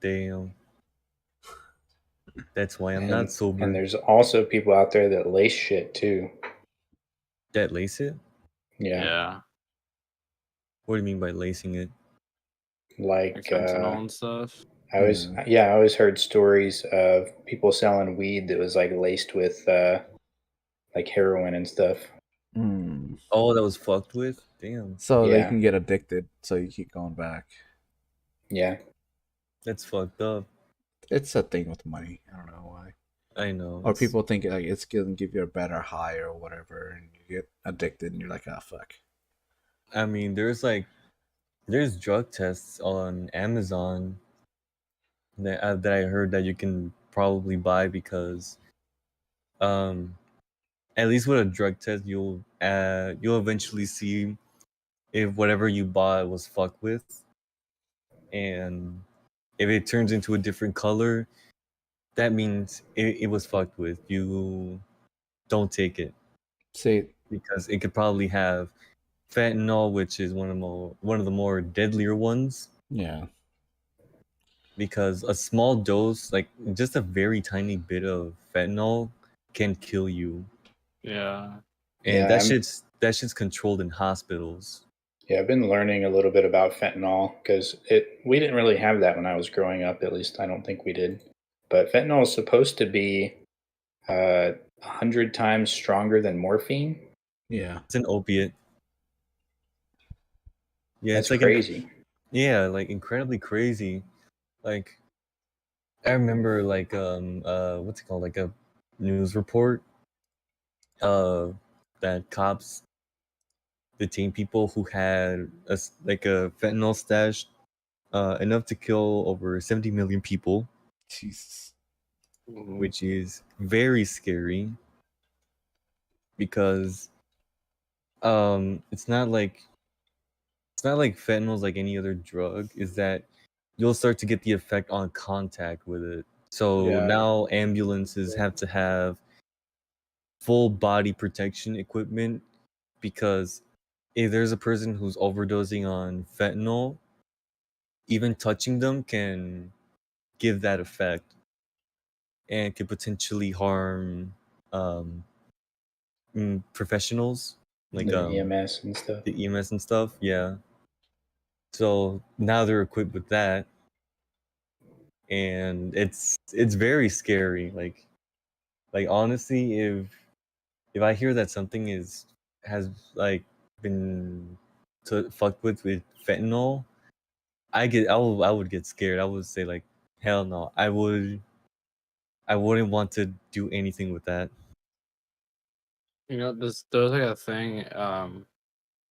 damn, that's why I'm not
And
sober.
there's also people out there that lace shit too.
That lace it?
Yeah.
Yeah,
What do you mean by lacing it?
like
Like
fentanyl and stuff.
I always heard stories of people selling weed that was like laced with like heroin and stuff.
Mm.
Oh, that was fucked with? Damn,
So they
Yeah.
can get addicted, so you keep going back.
Yeah.
that's fucked up.
It's a thing with money. I don't know why.
I know.
Or people think like it's gonna give you a better high or whatever, and you get addicted, and you're like, ah, fuck.
I mean, there's drug tests on Amazon that I heard that you can probably buy because um at least with a drug test you'll eventually see if whatever you bought was fucked with, and if it turns into a different color, that means it was fucked with. You don't take it
See,
because it could probably have fentanyl, which is one of the more deadlier ones,
yeah.
because a small dose, like just a very tiny bit of fentanyl, can kill you,
Yeah,
and
Yeah.
that shit's controlled in hospitals.
I've been learning a little bit about fentanyl because we didn't really have that when I was growing up. At least I don't think we did. But fentanyl is supposed to be 100 times stronger than morphine.
Yeah.
It's an opiate. Yeah,
That's
it's like
crazy.
yeah, like incredibly crazy. Like I remember like what's it called, like a news report uh that cops detain people who had like a fentanyl stash enough to kill over 70 million people,
Jesus.
Mhm.
which is very scary because it's not like fentanyl's like any other drug, is that you'll start to get the effect on contact with it. So
Yeah.
now ambulances have to have full body protection equipment because if there's a person who's overdosing on fentanyl, even touching them can give that effect and could potentially harm um, professionals like
The EMS and stuff.
the EMS and stuff. Yeah. So now they're equipped with that, and it's very scary. Like honestly, if I hear that something has like been fucked with fentanyl, I would get scared. I would say like hell no. I wouldn't want to do anything with that.
You know, there's like a thing,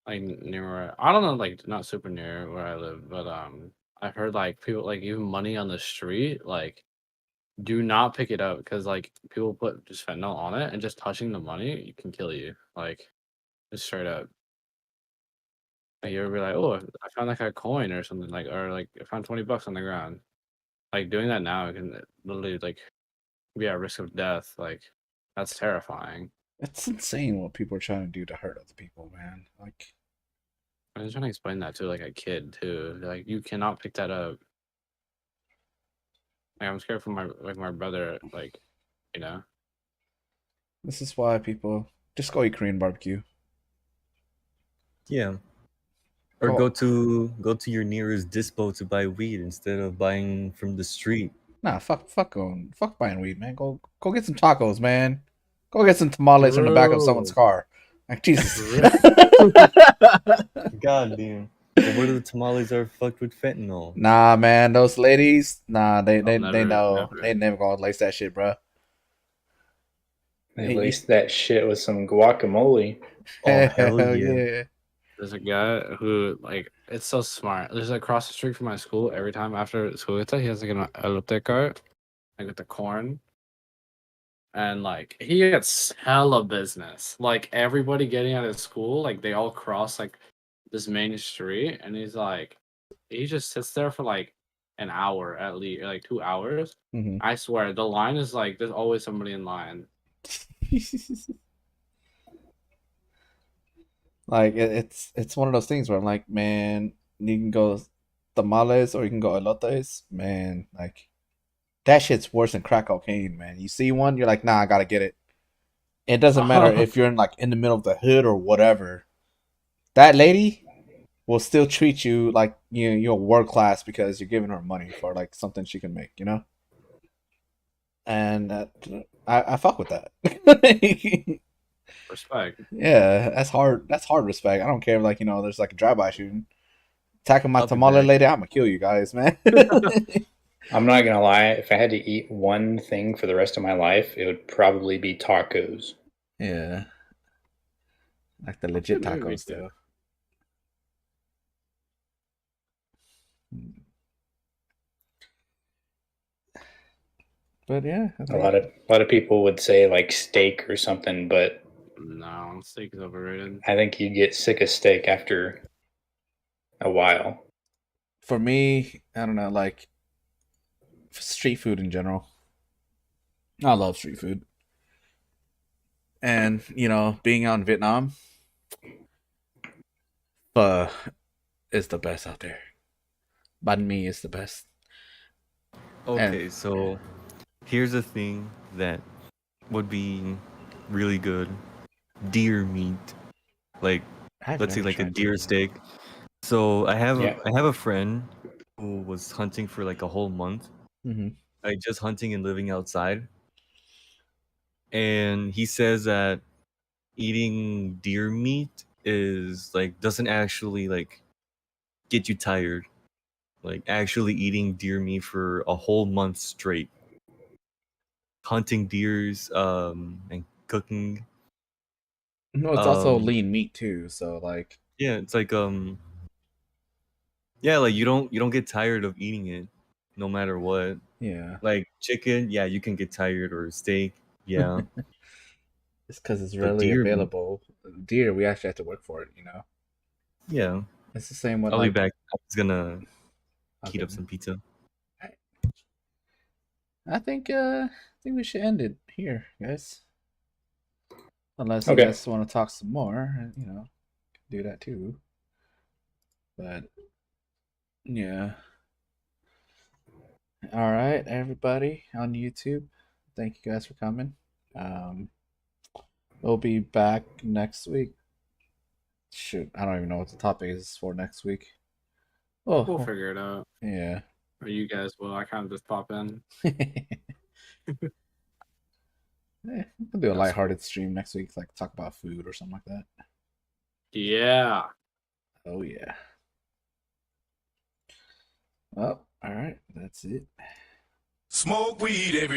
like near where I don't know, like not super near where I live, but I've heard like people like even money on the street, like do not pick it up because like people put just fentanyl on it and just touching the money you can kill you, like just straight up. Like you ever be like, oh, I found like a coin or something like, or like I found $20 on the ground. Like doing that now can literally like be at risk of death. Like that's terrifying.
It's insane what people are trying to do to hurt other people, man. Like,
I was trying to explain that to like a kid too. Like you cannot pick that up. Like I'm scared for my brother. Like, you know.
this is why people just go eat Korean barbecue.
Yeah. Or
Go,
go to your nearest dispo to buy weed instead of buying from the street.
nah, fuck buying weed, man. Go get some tacos, man. Go get some tamales from the back of someone's
True.
car. Like Jesus.
True.
God damn. But what if the tamales are fucked with fentanyl?
Nah, man, those ladies, nah, they
I'll
know
never.
they never gonna lace that shit, bro.
They
Hey,
laced that shit with some guacamole.
Oh hell
hell
yeah.
yeah.
There's a guy who like it's so smart. There's like across the street from my school. Every time after school gets out, he has like an elote cart, like with the corn, and like he gets hella business. Like everybody getting out of school, like they all cross like this main street, and he just sits there for like an hour at least, like 2 hours.
Mhm.
I swear, the line is like there's always somebody in line.
Like it's one of those things where I'm like, man, you can go tamales or you can go elotes, man. Like that shit's worse than crack cocaine, man. You see one, you're like, nah, I gotta get it. It doesn't matter if you're in like in the middle of the hood or whatever. That lady will still treat you like you're world class because you're giving her money for like something she can make, you know. And I fuck with that.
Respect.
Yeah, that's hard. That's hard respect. I don't care if like there's like a drive-by shooting. Attacking my
I'll be
tamale
back.
lady, I'm gonna kill you guys, man.
I'm not gonna lie, if I had to eat one thing for the rest of my life, it would probably be tacos.
Yeah, like the legit
Maybe me
tacos
too.
though. But yeah, I
A
think
lot of people would say like steak or something, but
No, steak is overrated.
I think you'd get sick of steak after a while.
for me, I don't know, like street food in general. I love street food, and being out in Vietnam, pho is the best out there. Banh mi is the best.
Okay, so here's a thing that would be really good. Deer meat. Like
I've
let's say
never
like a
tried
deer steak. So
Yeah.
I have a friend who was hunting for like a whole month.
Mm-hmm.
Like just hunting and living outside. And he says that eating deer meat is like doesn't actually like get you tired. Like actually eating deer meat for a whole month straight. Hunting deers and cooking.
No, it's also
Um
lean meat too. So like,
yeah, it's like yeah, like you don't get tired of eating it no matter what.
yeah,
Like chicken, yeah, you can get tired or steak, yeah.
it's because it's
But
readily
deer meat,
available. Deer, we actually have to work for it.
yeah.
It's the same with
I'll be
like.
back. I was gonna heat
Okay,
up some pizza.
I think we should end it here, guys. Unless you
Okay.
guys want to talk some more, do that too. But yeah. All right, everybody on YouTube. Thank you guys for coming. We'll be back next week. Shoot, I don't even know what the topic is for next week. Oh,
We'll figure it out.
yeah.
Or you guys will. I kind of just pop in.
We'll do a
That's
lighthearted stream next week, like talk about food or something like that.
Yeah.
Oh yeah. Well, all right, that's it.
Smoke weed every